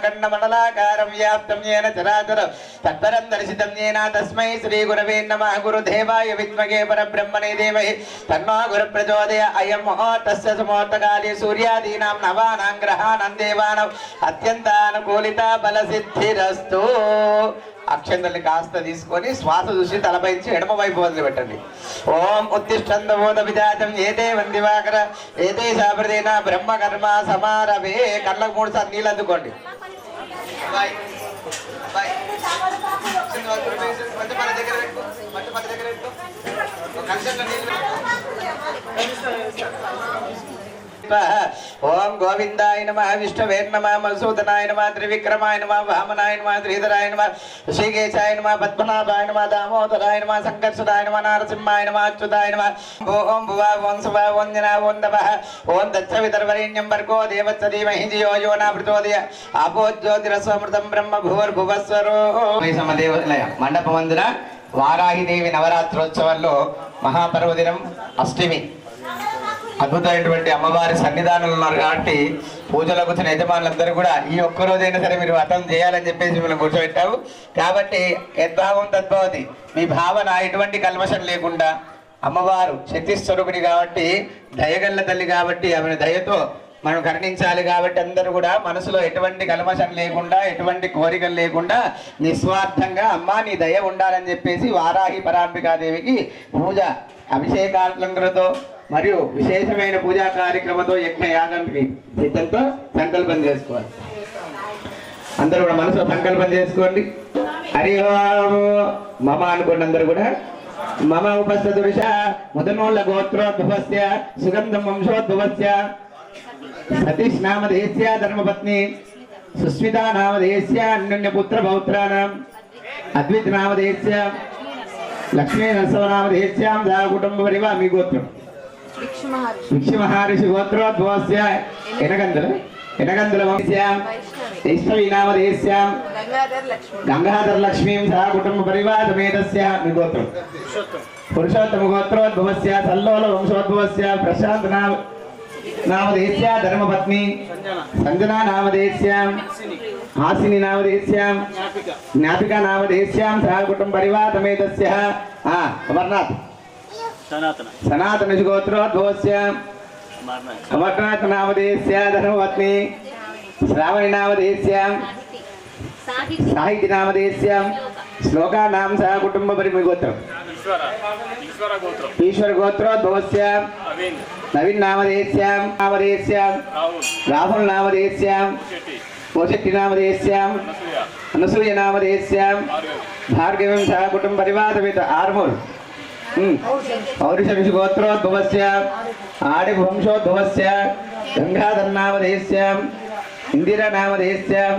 खंडमंडलाकारं व्याप्तं येन चराचरं तत्परं दर्शितं येन तस्मै श्रीगुरवे नमः। गुरुदेवाय विद्महे परब्रह्मणे धीमहि तन्नो गुरुप्रचोदयात्। अयं मुहूर्तस्य सुमुहूर्तकाले सूर्यादीनां नवानां ग्रहाणां देवानां अत्यन्तानुकूलिता बलसिद्धिरस्तु। అక్షంతల్ని కాస్త తీసుకొని శ్వాస చూసి తలపైంచి ఎడమ వైపు వదిలిపెట్టండి. ఓం ఉత్తిష్టందమోద విజాతం ఏదే వందివాకర ఏదే శాబ్రదేన బ్రహ్మ కర్మ సమారవే. కళ్ళకు 3 సార్లు నీళ్ళు అందుకోండి. ओम गोविंदाय नमः विष्णवे नमः मधुसूदनाय नमः त्रिविक्रमाय नमः वामनाय नमः श्रीधराय नमः ऋषिकेशाय नमः पद्मनाभाय नमः दामोदराय नमः संकर्षणाय नमः नारसिंहाय नमः अच्युताय नमः। ओम भुवा ओम सुवा ओम जना ओम नमः ओम दक्षवितर्वरेण्यं भर्गो देवस्य धीमहि धियो यो न प्रचोदयात्। आपो ज्योतिरस्वमृतं ब्रह्म भूर्भुवस्वरो। సమదేవలయ మండపమందున వారాహిదేవి నవరాత్రోత్సవంలో మహాపర్వదినం అష్టమి అద్భుతమైనటువంటి అమ్మవారి సన్నిధానంలో ఉన్నారు కాబట్టి పూజలకు వచ్చిన యజమానులందరూ కూడా ఈ ఒక్కరోజైనా సరే మీరు వ్రతం చేయాలని చెప్పేసి మిమ్మల్ని కూర్చోబెట్టావు కాబట్టి యద్భావం తద్భవతి. మీ భావన ఎటువంటి కల్మషం లేకుండా అమ్మవారు శక్తి స్వరూపిణి కాబట్టి దయగల్ల తల్లి కాబట్టి ఆమె దయతో మనం కరుణించాలి కాబట్టి అందరూ కూడా మనసులో ఎటువంటి కల్మషం లేకుండా ఎటువంటి కోరికలు లేకుండా నిస్వార్థంగా అమ్మా నీ దయ ఉండాలని చెప్పేసి వారాహి పరాంబికాదేవికి పూజ అభిషేకాలంకరణతో మరియు విశేషమైన పూజా కార్యక్రమంతో యజ్ఞ యాగానికి సిద్ధంతో సంకల్పం చేసుకోవాలి. అందరూ కూడా మనసులో సంకల్పం చేసుకోండి. హరి ఓం మమ అనుకోండి. అందరూ కూడా మమ ఉపస్థదుష ముదనోళ్ళ గోత్రోద్భవస్య సుగంధం వంశోద్భవస్య సతీష్ నామధేస్య ధర్మపత్ని సుస్మితా నామధేస్య అన్యోన్య పుత్ర పౌత్రానాం అద్విత్ నామధేస్య లక్ష్మీ నరసవనామధేస్యాం దా కుటుంబ పరివా. మీ గోత్రం విక్షి మహర్షి గోత్రోద్భవస్య ఎనగందుల వంశ్యాం వైష్ణవీ నామధేస్యాం గంగాధర లక్ష్మీం సహ కుటుంబ పరివార సమేతస్య. మీ గోత్రం పురుషోత్తమ గోత్రోద్భవస్య సల్లోల వంశోద్భవస్య ప్రశాంత్ నామధేస్య ధర్మపత్ని సంజనా నామధేస్యాం హాసిని నామధేస్యాం జ్ఞాపికా నామధేస్యాం సహ కుటుంబ పరివార సమేతస్య. అమర్నాథ్ సనాతన గోత్రోద్భవస్య అమర్నాథ్ నామధేస్య ధర్మపత్ని శ్రావణి నామధేస్యాం సాహితి నామధేస్యాం శ్లోకా నామ సహ కుటుంబ పరిమి. గోత్రం ఈశ్వర గోత్రోద్భవస్య నవీన్ నామధేస్యాం రాహుల్ నామధేస్యాం ఓశెట్టి నామధేస్యాం అనసూయ నామధేస్యాం భార్గవం సహ కుటుంబ పరివార ఆర్మూర్ పౌరుష గోత్రోద్భవస్య ఆడి వంశోద్భవస్య గంగాధర్ నామధేయస్యాం ఇందిరా నామధేయస్యాం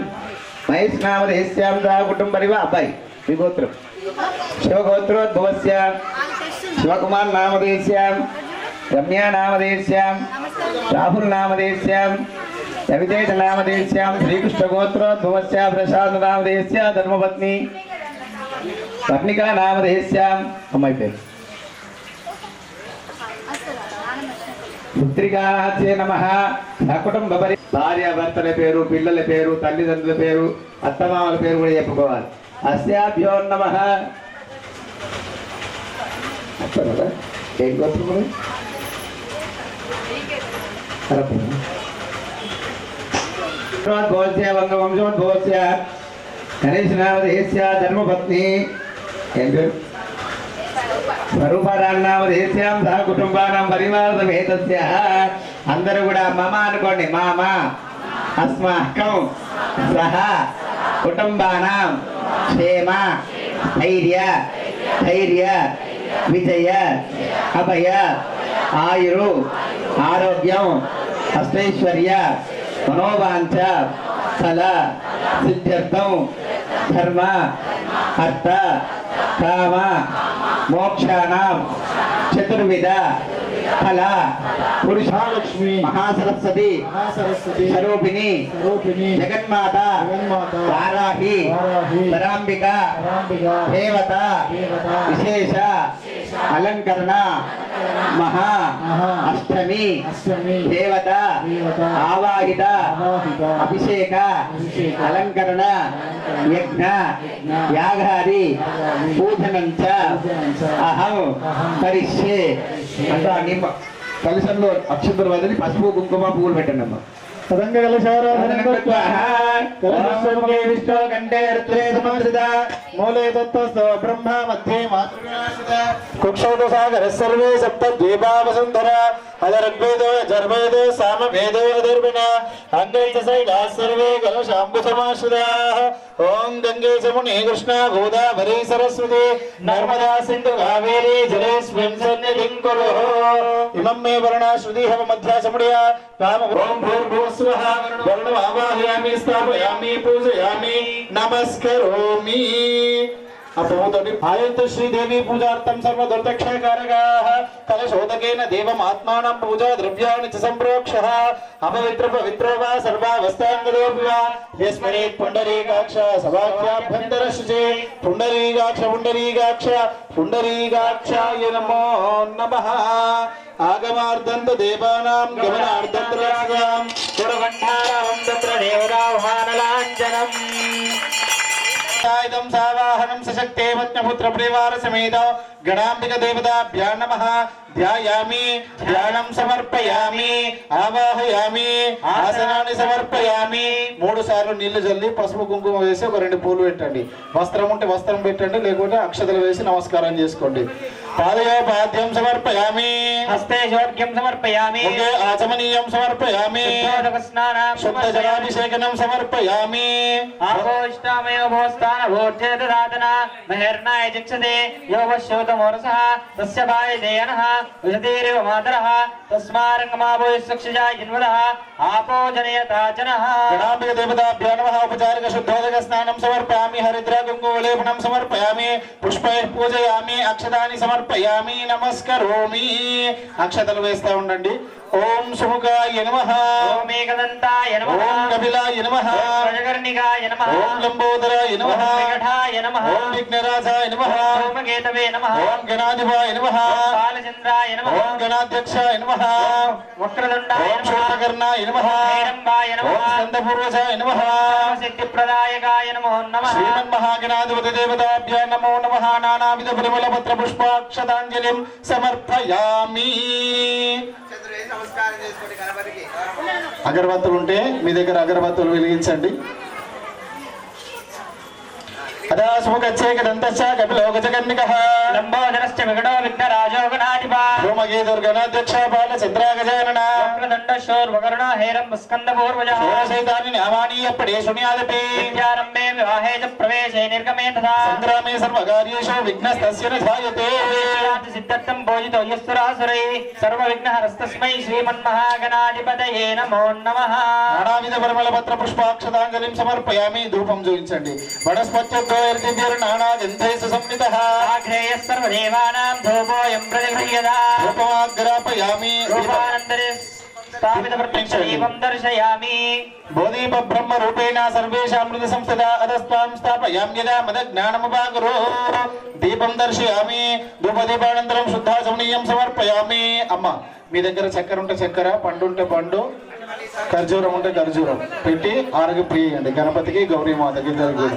మహేష్ నామధేయస్యాం దా కుటుంబరివ అబ్బాయి మీ గోత్రం శివగోత్రోద్భవస్య శివకుమార్ నామధేయస్యాం రమ్యా నామధేయస్యాం రాహుల్ నామధేయస్యాం రవితేజ నామధేయస్యాం శ్రీకృష్ణ గోత్రోద్భవస్య ప్రశాంత్ నామధేయస్య ధర్మపత్ని పత్నికా నామధేయస్యాం అమ్మాయి పేరు పుత్రికాచే నమః కుటుంబ భార్యాభర్తల పేరు పిల్లల పేరు తల్లిదండ్రుల పేరు అత్తమామల పేరు కూడా చెప్పుకోవాలి అస్యాభ్యో నమః ఏం గోత్రం వంశోద్భవస్య గణేష్ నామధేయస్య ధర్మపత్ని ఏం పేరు స్వరూపరాన్నామధేయస్యాం సహ కుటుంబానాం పరివారసమేతస్య అందరూ కూడా మమ అనుకోండి మామ అస్మాకం సహ కుటుంబానాం క్షేమ ధైర్య విజయ అభయ ఆయురు ఆరోగ్యం అష్టైశ్వర్య మనోవాంఛ ఫల సిద్ధ్యర్థం ధర్మ అర్థ కామ మోక్షానాం చతుర్విధ ఫల పురుషాలక్ష్మి మహాసరస్వతి స్వరూపిణి జగన్మాత వారాహి పరాంబిక దేవత విశేష అలంకరణ మహా అష్టమి దేవత ఆవాహిత అభిషేక అలంకరణ యజ్ఞ యాగాది పూజనం చ అహం కరిష్యే అంటే నిమ్మ కలశంలో అక్షంతలు వదిలి పసుపు కుంకుమ పువ్వులు పెట్టండి అమ్మ మూలే తత్వస్థో బ్రహ్మ మధ్యే కుక్షౌసాగర సర్వే సప్త ద్వీపావసుంధర అదర్వేదో యజర్వేదో సామవేదో అదర్విణ అంగై చ శైలా సర్వే కలశాంబు సమాశ్రితాః ఓం గంగే జమునే కృష్ణ గోదావరి సరస్వతి నర్మదా సింధు కావేరీ జలేస్మిన్ సన్నిధిం కురు ఇమం మే వర్ణాశ్రుతి హవ మధ్యాసముడియా కామ ఓం భూర్భువస్వః వర్ణం ఆవాహయామి స్థాపయామి పూజయామి నమస్కరోమి आयत श्रीदेवी पूजार्थं सर्वदुर्दक्षकारकाः कलशोदकेन देवमात्मानं पूजा द्रव्याणि च सम्प्रोक्षः अपवित्र पवित्रो वा सर्वावस्थाङ्गदोऽपि वा यस्मरेत् पुण्डरीकाक्ष सभाभ्याभ्यन्तरशुचे पुण्डरीकाक्षाय नमो नमः आगमार्दन्त देवानां गमनार्दन्त्रागां पुरवण्डारावं तत्र देवदाह्वानलाञ्जनम् सावाहनं सशक्ते पत्नीपुत्र परिवार समेत गणांबिक देवताभ्यां नमः ध्यायामि ध्यानं समर्पयामि आवाहयामि आसनानि समर्पयामि మూడు సార్లు నీళ్లు జల్లి పసుపు కుంకుమ వేసి ఒక రెండు పూలు పెట్టండి వస్త్రం ఉంటే వస్త్రం పెట్టండి లేకుంటే అక్షతలు వేసి నమస్కారం చేసుకోండి పాదయోపాద్యం సమర్పయామి హస్తే శోర్ఘ్యం సమర్పయామి ముఖే ఆచమనీయం సమర్పయామి శుద్ధ జలాభిషేకనం సమర్పయామి ఆపోష్టామేవ భోస్తాన భోర్జేత దాతన మహర్నాయ చిక్షతే యోగశోతమోరసః తస్య భాయజేయనః విషతీరివ మాతరః తస్మారంగమాభోయస్సక్షజా జన్మదః ఆపో జనయతాచనః గణాంబిక దేవతాభ్యో నమః ఉపచారిక శుద్ధోదక స్నానం సమర్పయామి హరిద్ర కుంకుమలేపనం సమర్పయామి పుష్పైః పూజయామి అక్షతాని సమర్పయామి నమస్కరోమి అక్షతలు వేస్తూ ఉండండి ఓం సుముఖాయ నమః ఓం ఏకదంతాయ నమః ఓం కపిలాయ నమః ఓం ప్రజకర్ణికాయ నమః ఓం లంబోదరాయ నమః ఓం వికటాయ నమః ఓం విఘ్నరాజాయ నమః ఓం కేతవే నమః ఓం గణాధిపాయ నమః ఓం బాలచంద్రాయ నమః ఓం గణాధ్యక్షాయ నమః వక్రతుండాయ ఓం నమః శూర్పకర్ణాయ నమః హేరంబాయ ఓం నమః స్కందపూర్వజాయ నమః సిద్ధిప్రదాయకాయ నమో నమః శ్రీమన్మహాగణాధిపతి దేవతాభ్యో నమో నమః నానావిధ పరిమళ పత్ర పుష్పాక్షతాంజలిం సమర్పయామి నమస్కారం చేసుకోండి గణపతికి. అగరబత్తులు ఉంటే మీ దగ్గర అగరబత్తులు వెలిగించండి. कदासुमुखच्चेकदन्तश्च कपिलोकचकर्णिकः लम्बोदरश्च विकटो विघ्नराजो गणाधिपा धूमकेतुर्गणाध्यक्षपालचन्द्रागजानन वक्रदण्डशोर्वकर्णो हेरं स्कन्दपूर्वजः षोडशैतानि नामानि यप्पडे शृणुयादपि विद्यारम्भे विवाहे च प्रवेशे निर्गमे तथा सङ्ग्रामे सर्वकार्येषु विघ्नस्तस्य न जायते सिद्धर्थं भोजितो यस्सुरासुरैः सर्वविघ्नहरस्तस्मै श्रीमन्महागणाधिपतये नमो नमः नानाविध परिमलपत्र पुष्पाक्षताञ्जलिं समर्पयामि धूपं जोगिंचंడి वनस्पत्योर्दिव्यर्नानागन्धैः संवितः आग्नेयः सर्वदेवानां धूपोऽयं प्रतिगृह्यता धूपमाग्रापयामि रूपानन्दरे स्थापितप्रत्यक्षदीपं दर्शयामि बोधीप ब्रह्म रूपेण सर्वेषामृत संस्थिता अधस्त्वां स्थापयामि यदा मदज्ञानमुपाकुरु दीपं दर्शयामि धूपदीपानन्तरं शुद्धाचमनीयं समर्पयामि అమ్మ మీ దగ్గర చక్కెర ఉంటే చక్కెర పండు ఉంటే పండు ఖర్జూరం ఉంటే ఖర్జూరం పెట్టి ఆరగి ప్రియండి గణపతికి గౌరీమాతకి ఇద్దరికి కూడా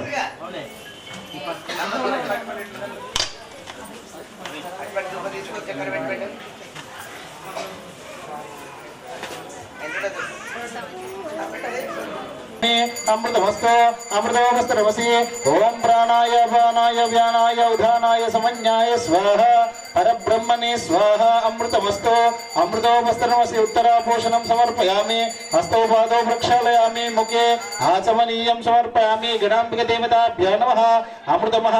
अमृतमस्तु अमृतोपस्तरवसि ओम प्राणाय पानाय व्यानाय उधानाय समन्याय स्वाहा परब्रह्मणे स्वाहा अमृतमस्तु अमृतोपस्तरवसि उत्तरापोषणं समर्पयामि हस्तौ पादौ प्रक्षालयामि मुखे आचमनीयं समर्पयामि गणाम्बिके देवताभ्यो नमः अमृतमः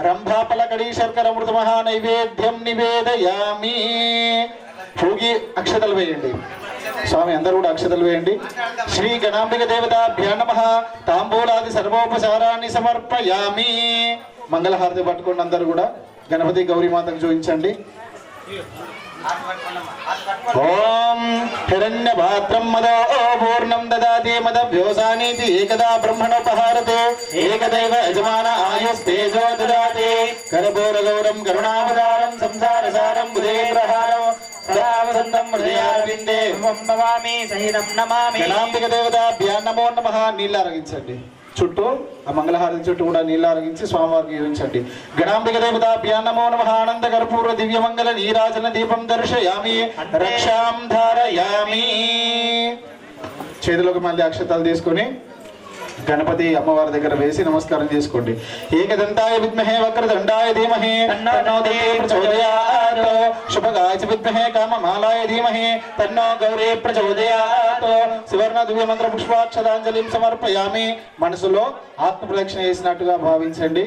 रंभाफलकड़ी शर्कर अमृतमः नैवेद्यं निवेदयामि भोगी अक्षतल वेयंడి स्वामी अंदर కూడా అక్షతలు వేయండి శ్రీ గణాంబిక దేవతాభ్యో నమః తాంబూలాది సర్వోపచారాన్ని సమర్పయామి మంగళహారతి పట్టుకోండి అందరూ కూడా గణపతి గౌరీమాతకు చూపించండి ఓం హిరణ్యపాత్రం మదో పూర్ణం దదాతి మదవ్యోసానీతి ఏకదా బ్రహ్మణోపహారతే ఏకదైవ యజమాన ఆయుస్తేజో దదాతి కరపూరగౌరం కరుణావతారం సంసారసారం బుధేంద్రహారం సదావసంతం హృదయారవిందే భవామి సహితం నమామి గణాంబిక దేవతాభ్యో నమో నమః నీళ్ళు అరగించండి చుట్టూ ఆ మంగళహారతి చుట్టూ కూడా నీళ్ళు అరగించి స్వామివారికి చూపించండి గణాంబిక దేవతాభ్యో నమో నమః ఆనంద కర్పూర దివ్యమంగళ నీరాజన దీపం దర్శయామి రక్షాం ధారయామి చేతిలోకి మళ్ళీ అక్షతాలు తీసుకొని గణపతి అమ్మవారి దగ్గర వేసి నమస్కారం చేసుకోండి ఏకదంతాయ విద్మహే వక్రదండాయ ధీమహి తన్నో దేవీ ప్రచోదయాత్ శుభగాయ చ విద్మహే కామమాలాయ ధీమహి తన్నో గౌరీ ప్రచోదయాత్ సువర్ణ దివ్య మంత్ర పుష్పాక్షతాంజలిం సమర్పయామి మనసులో ఆత్మ ప్రదక్షిణ చేసినట్టుగా భావించండి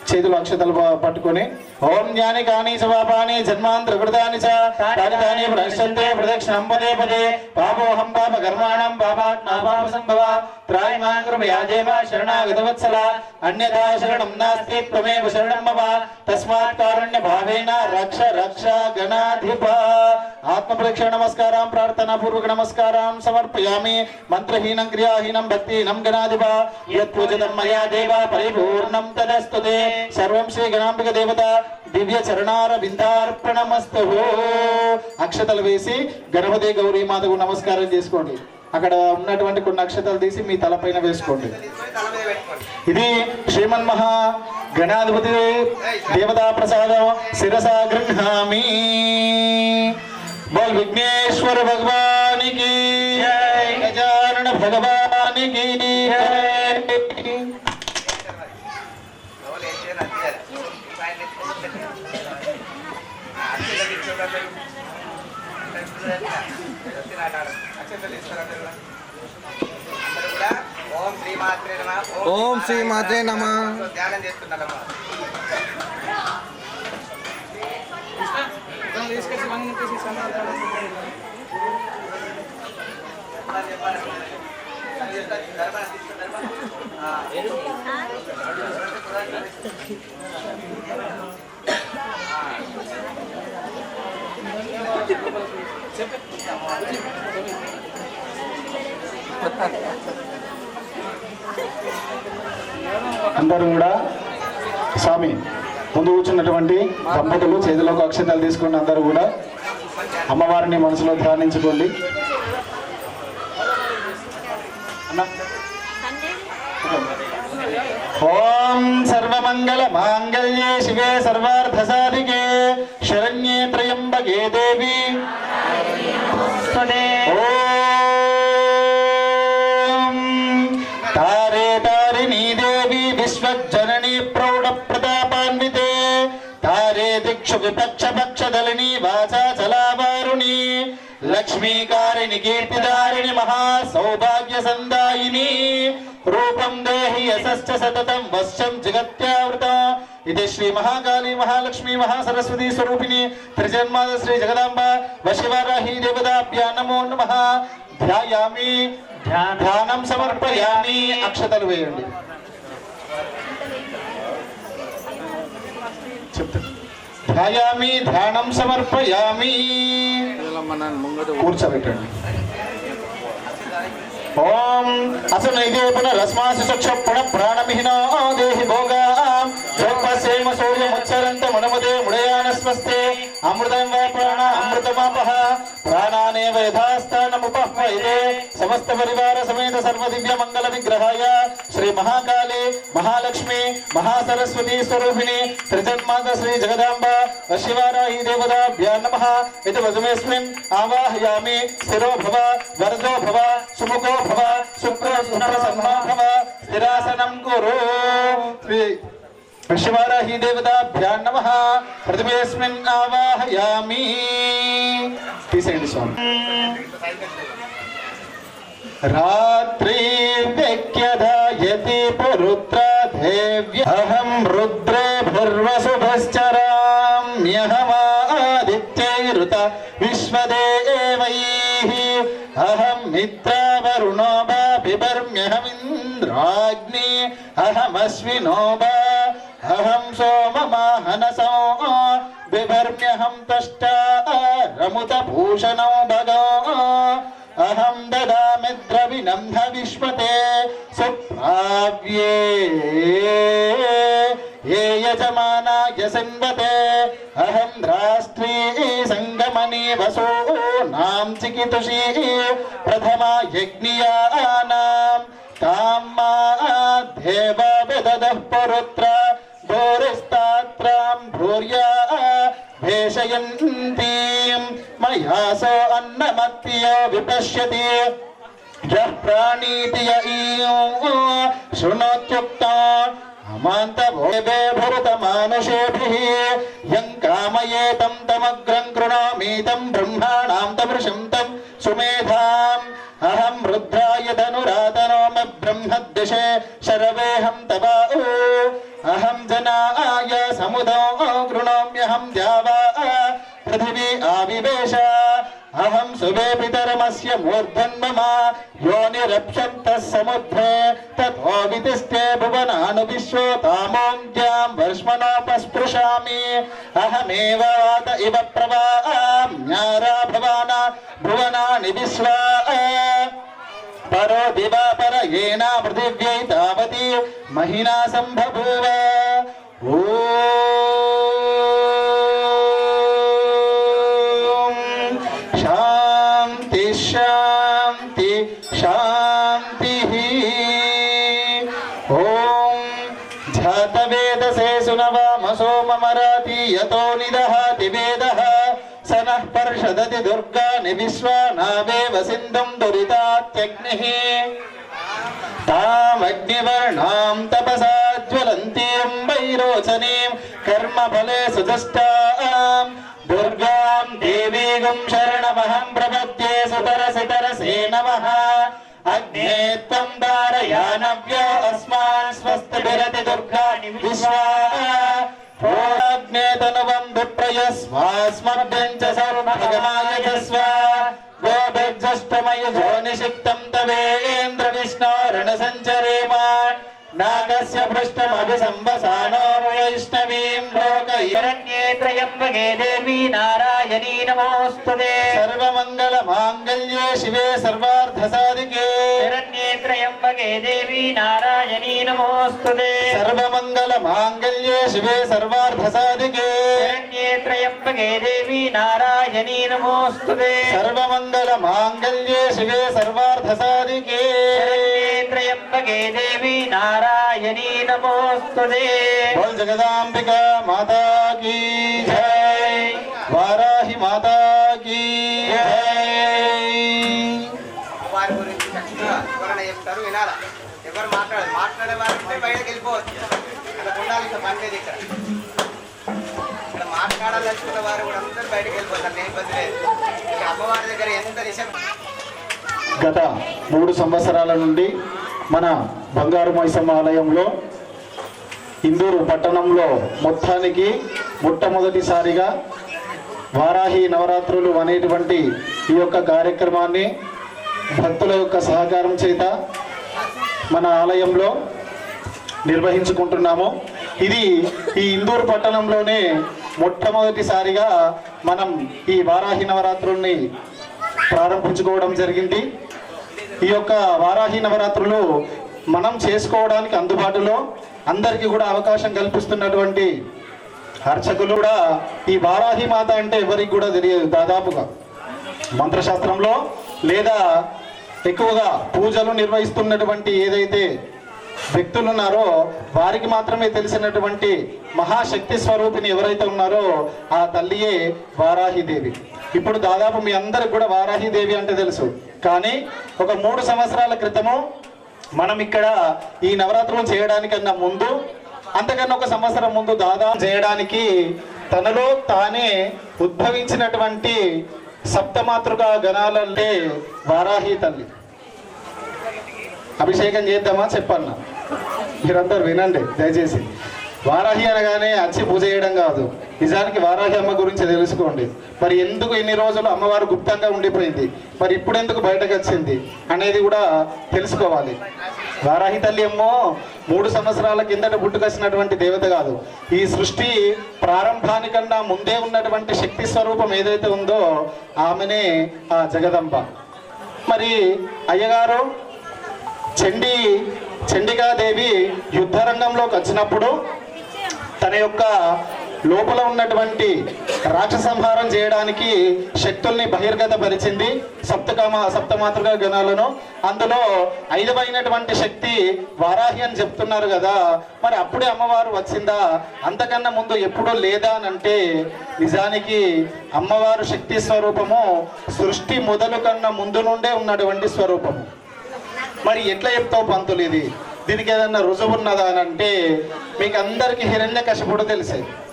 చేతులు అక్షతలు పట్టుకొని ఓం జ్ఞాని కాని సవాపాని జన్మాంతరకృతాని చ తాని తాని ప్రశ్యంతే ప్రదక్షిణం పదే పదే పాపోహం పాప కర్మాణం పాపాత్మా పాప సంభవ త్రాయిమాం కృపయా దేవ శరణాగతవత్సల అన్యథా శరణం నాస్తి త్వమేవ శరణం మమ తస్మాత్ కారుణ్య భావేన రక్ష రక్ష గణాధిప ఆత్మ ప్రదక్షిణ నమస్కారం ప్రార్థనా పూర్వక నమస్కారం సమర్పయామి మంత్రహీనం క్రియాహీనం భక్తిహీనం గణాధిప యత్ పూజితం మయా దేవ పరిపూర్ణం తదస్తుతే సర్వం శ్రీ గణాంబిక దేవత దివ్య చరణార బిందార్పణమస్తు అక్షతలు వేసి గణపతి గౌరీమాతకు నమస్కారం చేసుకోండి అక్కడ ఉన్నటువంటి కొన్ని అక్షతలు తీసి మీ తలపైన వేసుకోండి ఇది శ్రీమన్మహా గణాధిపతి దేవతా ప్రసాదం శిరసా గృహామి బోల్ విఘ్నేశ్వర భగవానికి జై గజానన భగవానికి జై ఓం శ్రీ మాత్రే నమః ధ్యానం చేస్తున్నారమ్మా అందరూ కూడా స్వామి ముందు కూర్చున్నటువంటి దంపతులు చేతిలోకి అక్షతాలు తీసుకుని అందరూ కూడా అమ్మవారిని మనసులో ధ్యానించుకోండి. ఓం సర్వమంగళ మాంగళ్యే శివే సర్వార్థ సాధికే శరణ్యే త్రయంబకే దేవి ఓం తారే తారిణీ దేవి విశ్వజననీ చక్షు విపక్ష పక్షదలిని వాచా చలావారుణి లక్ష్మీకారిణి కీర్తిదారిణి మహా సౌభాగ్య సందాయిని రూపం దేహి యశశ్చ సతతం వశ్యం జగత్యావృతం ఇది శ్రీ మహాకాళీ మహాలక్ష్మీ మహాసరస్వతీ స్వరూపిణి త్రిజన్మాద శ్రీ జగదాంబ వశివారాహి దేవతాభ్యా నమో నమః. ధ్యాయామి ధ్యానం సమర్పయామి. అక్షతలు వేయండి. ధ్యాయామి ధ్యానం సమర్పయామి. కూర్చోబెట్టండి. ఓం అసనైదే పునరస్మాసు చక్ష పున ప్రాణమిహినో దేహి భోగా జోపసేమ సూర్యముచ్చరంత మునముదే ముడయాన స్వస్తే అమృతం వా ప్రాణ అమృతమాపః ప్రాణానేవ యథాస్థానముపహ్వైతే సమస్త పరివార సమేత సర్వ దివ్య మంగళ విగ్రహాయ శ్రీ మహాకాళీ మహాలక్ష్మి మహాసరస్వతీ స్వరూపిణి త్రిజన్మాత శ్రీ జగదాంబ వశివారాహి దేవతాభ్యా నమః. ఇది వధుమేస్మిన్ ఆవాహయామి. స్థిరో భవ వరదో భవ సుముఖో భవ సుప్రసన్నో భవ స్థిరాసనం కురు. శ్రీ వశివారాహి దేవతాభ్యా నమః. ప్రతిమేస్మిన్ ఆవాహయామి. తీసేయండి స్వామి. రాత్రి వ్యక్యధాయతి పురుత్ర దేవ్య అహం రుద్రేభిర్వసుభశ్చరామ్యహమాదిత్యైరుత విశ్వదేవైః అహం మిత్రావరుణో వా బిభర్మ్యహమింద్రాగ్ని అహమశ్వినో వా అహం సోమమాహనసో బిభర్మ్యహం తష్టారముత భూషణో భగో అహం దదామి ద్రవిణం విశ్వతే సుప్రావ్యే ఏ యజమానాయ సంవతే అహం రాష్ట్రీ సంగమని వసూనాం చికితుషీ ప్రథమా యజ్ఞియానాం కామాదేవ విదదః పురుత్ర భూరిస్తాత్రాం భూర్యా భేషయంతీం మయాసో అన్నమత్యో విపశ్యతి యః ప్రాణీతి యో శృణోత్యుక్తం అమాంతభోగే భరతమానుషేభిః యం కామయేతం తమగ్రం కృణామీతం బ్రహ్మాణాం తమృషం తం సుమేధాం అహం రుద్రాయ ధనురాతనోమ బ్రహ్మద్దిశే శరవేహం తవా అహం జనాయ సముదో గృణోమ్యహం ద్యావా పృథివీ ఆవివేశ అహం శుభే పితరమస్య మూర్ధన్మమ యోనిరప్సంతః సముద్రే తతో వితిష్ఠే భువనాను విశ్వోతామోంద్యాం వర్ష్మణోపస్పృశామి అహమేవ వాత ఇవ ప్రవామ్యారా భువనాని విశ్వా పరో దివా పరయేనా పృథివ్యై తావతి మహినా సంబభూవ. ఓం శాంతి శాంతి శాంతి. ఓం ఝాతవేదసే సునవామసో మమరాతి యతో నిదహాతి వేదః సనః పర్షదతి దుర్గాని విశ్వానావేవ సింధుం దురితాత్యగ్నిః తామగ్నివర్ణాం తపసా జ్వలంతీం వైరోచనీం కర్మఫలే సుదష్టాం దుర్గాం దేవీగుం శరణమహం ప్రపద్యే సుతరసితరసే నమః. అగ్నే త్వం ధారయానవ్యో అస్మాన్ స్వస్తిభిరతి దుర్గాని విశ్వా ఓగ్నే తనువం విప్రయస్వాస్మభ్యం చ సర్వభగమాయజస్వ గోభిర్జష్టమయుజో నిషిక్తం తవేంద్ర విష్ణోరణ సంచరేమ నాగస్య పృష్ఠమభిసంవసానో వైష్ణవీం లోకైరణ్యే త్రయంబకే దేవీ నారాయణీ నమోస్తుతే. సర్వమంగళ మాంగళ్యే శివే సర్వార్థసాధికే శరణ్యే త్రయంబకే దేవీ నారాయణీ నమోస్తుతే. సర్వమంగళ మాంగళ్యే శివే సర్వార్థసాధికే శరణ్యే త్రయంబకే దేవీ నారాయణీ నమోస్తుతే. సర్వమంగళ మాంగళ్యే శివే సర్వార్థసాధికే శరణ్యే త్రయంబకే దేవీ నారాయణీ నమోస్తుతే. బోల్ జగదాంబికా మాతా కీ జై. వారాహి మాతా కీ జై. వారి గురించి చక్కగా వివరణ చెప్తారు, వినాలా. ఎవరు మాట్లాడే వారి బయటకు వెళ్ళిపోవచ్చు. అక్కడ ఉండాల్సిన పని లేదు. ఇక్కడ ఆషాఢాలు తెచ్చుకున్న వారు కూడా అందరూ బయటకు వెళ్ళిపోతారు, నేను ఇబ్బంది లేదు. ఇక అమ్మవారి దగ్గర ఎంత నిజం. గత 3 సంవత్సరాల నుండి మన బంగారు మైసమ్మ ఆలయంలో ఇందూరు పట్టణంలో మొత్తానికి మొట్టమొదటిసారిగా వారాహి నవరాత్రులు అనేటువంటి ఈ యొక్క కార్యక్రమాన్ని భక్తుల యొక్క సహకారం చేత మన ఆలయంలో నిర్వహించుకుంటున్నాము. ఇది ఈ ఇందూరు పట్టణంలోనే మొట్టమొదటిసారిగా మనం ఈ వారాహి నవరాత్రుల్ని ప్రారంభించుకోవడం జరిగింది. ఈ యొక్క వారాహి నవరాత్రులు మనం చేసుకోవడానికి అందుబాటులో అందరికీ కూడా అవకాశం కల్పిస్తున్నటువంటి అర్చకులు కూడా ఈ వారాహి మాత అంటే ఎవరికి కూడా తెలియదు. దాదాపుగా మంత్రశాస్త్రంలో లేదా ఎక్కువగా పూజలు నిర్వహిస్తున్నటువంటి ఏదైతే వ్యక్తులు ఉన్నారో వారికి మాత్రమే తెలిసినటువంటి మహాశక్తి స్వరూపిణి ఎవరైతే ఉన్నారో ఆ తల్లియే వారాహిదేవి. ఇప్పుడు దాదాపు మీ అందరికి కూడా వారాహిదేవి అంటే తెలుసు. కానీ ఒక 3 సంవత్సరాల క్రితము మనం ఇక్కడ ఈ నవరాత్రులు చేయడానికన్నా ముందు, అంతకన్నా 1 సంవత్సరం ముందు దాదాపు చేయడానికి తనలో తానే ఉద్భవించినటువంటి సప్తమాతృక గణాలంటే వారాహి తల్లి. అభిషేకం చేద్దామా చెప్పన్నా, మీరందరూ వినండి దయచేసి. వారాహి అనగానే వచ్చి పూజ చేయడం కాదు, నిజానికి వారాహి అమ్మ గురించి తెలుసుకోండి. మరి ఎందుకు ఇన్ని రోజులు అమ్మవారు గుప్తంగా ఉండిపోయింది, మరి ఇప్పుడు ఎందుకు బయటకు వచ్చింది అనేది కూడా తెలుసుకోవాలి. వారాహి తల్లి ఏమో 3 సంవత్సరాల కిందట పుట్టుకొచ్చినటువంటి దేవత కాదు. ఈ సృష్టి ప్రారంభానికన్నా ముందే ఉన్నటువంటి శక్తి స్వరూపం ఏదైతే ఉందో ఆమెనే ఆ జగదంబ. మరి అయ్యగారు చండికాదేవి యుద్ధ రంగంలోకి వచ్చినప్పుడు తన యొక్క లోపల ఉన్నటువంటి రాక్షస సంహారం చేయడానికి శక్తుల్ని బహిర్గతపరిచింది, సప్తమాతృక గణాలను. అందులో 5వైనటువంటి శక్తి వారాహి అని చెప్తున్నారు కదా, మరి అప్పుడే అమ్మవారు వచ్చిందా, అంతకన్నా ముందు ఎప్పుడూ లేదా అని అంటే నిజానికి అమ్మవారు శక్తి స్వరూపము సృష్టి మొదలు కన్నా ముందు నుండే ఉన్నటువంటి స్వరూపము. మరి ఎట్లా చెప్తావు పంతులు ఇది, దీనికి ఏదన్నా రుజువు ఉన్నదా అని అంటే మీకు అందరికీ హిరణ్యకశిపుడు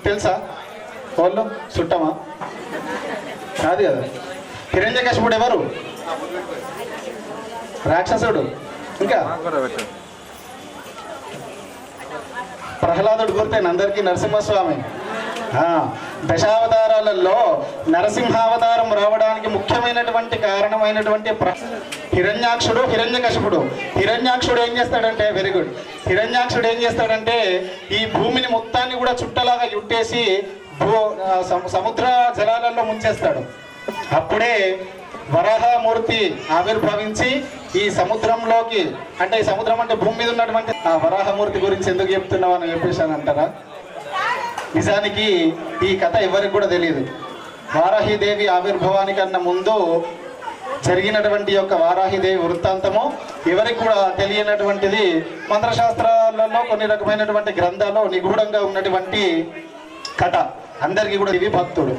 తెలుసా? వాళ్ళు చుట్టమా కాదు కదా. హిరణ్యకశిపుడు ఎవరు? రాక్షసుడు. ఇంకా ప్రహ్లాదుడు గుర్తేను అందరికీ నరసింహస్వామి. దశావతారాలలో నరసింహావతారం రావడానికి ముఖ్యమైనటువంటి కారణమైనటువంటి హిరణ్యాక్షుడు, హిరణ్యకశిపుడు. హిరణ్యాక్షుడు ఏం చేస్తాడంటే, వెరీ గుడ్, హిరణ్యాక్షుడు ఏం చేస్తాడంటే ఈ భూమిని మొత్తాన్ని కూడా చుట్టలాగా చుట్టేసి సముద్ర జలాలలో ముంచేస్తాడు. అప్పుడే వరాహమూర్తి ఆవిర్భవించి ఈ సముద్రంలోకి, అంటే ఈ సముద్రం అంటే భూమి మీద ఉన్నటువంటి ఆ వరాహమూర్తి గురించి ఎందుకు చెప్తున్నావు అని చెప్పేసి అంటారా? నిజానికి ఈ కథ ఎవరికి కూడా తెలియదు. వారాహిదేవి ఆవిర్భావానికన్నా ముందు జరిగినటువంటి యొక్క వారాహిదేవి వృత్తాంతము ఎవరికి కూడా తెలియనటువంటిది. మంత్రశాస్త్రాలలో కొన్ని రకమైనటువంటి గ్రంథాల్లో నిగూఢంగా ఉన్నటువంటి కథ. అందరికీ కూడా ఇవి భక్తుడు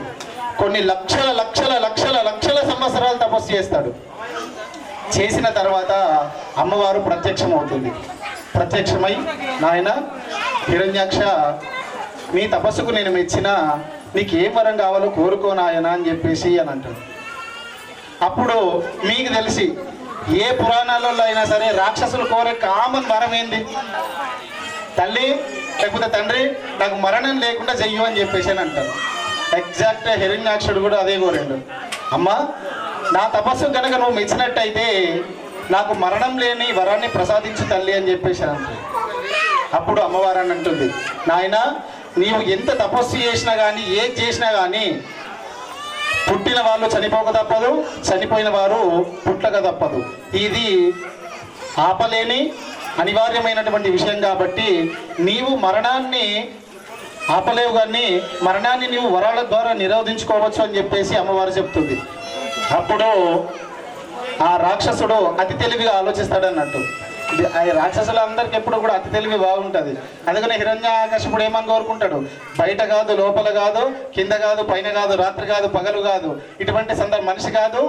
కొన్ని లక్షల లక్షల లక్షల లక్షల సంవత్సరాలు తపస్సు చేస్తాడు. చేసిన తర్వాత అమ్మవారు ప్రత్యక్షమవుతుంది. ప్రత్యక్షమై, నాయన హిరణ్యాక్ష, నీ తపస్సుకు నేను మెచ్చిన, నీకు ఏ వరం కావాలో కోరుకో నాయన అని చెప్పేసి అని అంటాడు. అప్పుడు మీకు తెలిసి ఏ పురాణాలలో అయినా సరే రాక్షసులు కోరే కామన్ వరం ఏంది? తల్లి లేకపోతే తండ్రి నాకు మరణం లేకుండా చెయ్యు అని చెప్పేసి అని అంటారు. ఎగ్జాక్ట్ హిరణ్యాక్షుడు కూడా అదే కోరిండు. అమ్మా, నా తపస్సు కనుక నువ్వు మెచ్చినట్టయితే నాకు మరణం లేని వరాన్ని ప్రసాదించు తల్లి అని చెప్పేసి అంటారు. అప్పుడు అమ్మవారు అని అంటుంది, నాయన నీవు ఎంత తపస్సు చేసినా కానీ ఏది చేసినా కానీ పుట్టిన వాళ్ళు చనిపోక తప్పదు, చనిపోయిన వారు పుట్టక తప్పదు. ఇది ఆపలేని అనివార్యమైనటువంటి విషయం కాబట్టి నీవు మరణాన్ని ఆపలేవు, కానీ మరణాన్ని నీవు వరాల ద్వారా నిరోధించుకోవచ్చు అని చెప్పేసి అమ్మవారు చెప్తుంది. అప్పుడు ఆ రాక్షసుడు అతి తెలివిగా ఆలోచిస్తాడన్నట్టు. రాక్షసులందరికీ ఎప్పుడు కూడా అతి తెలివి బాగుంటుంది. అందుకని హిరణ్యాకశిపుడు ఏమని కోరుకుంటాడు? బయట కాదు, లోపల కాదు, కింద కాదు, పైన కాదు, రాత్రి కాదు, పగలు కాదు, ఇటువంటి సందర్భం మనిషి కాదు,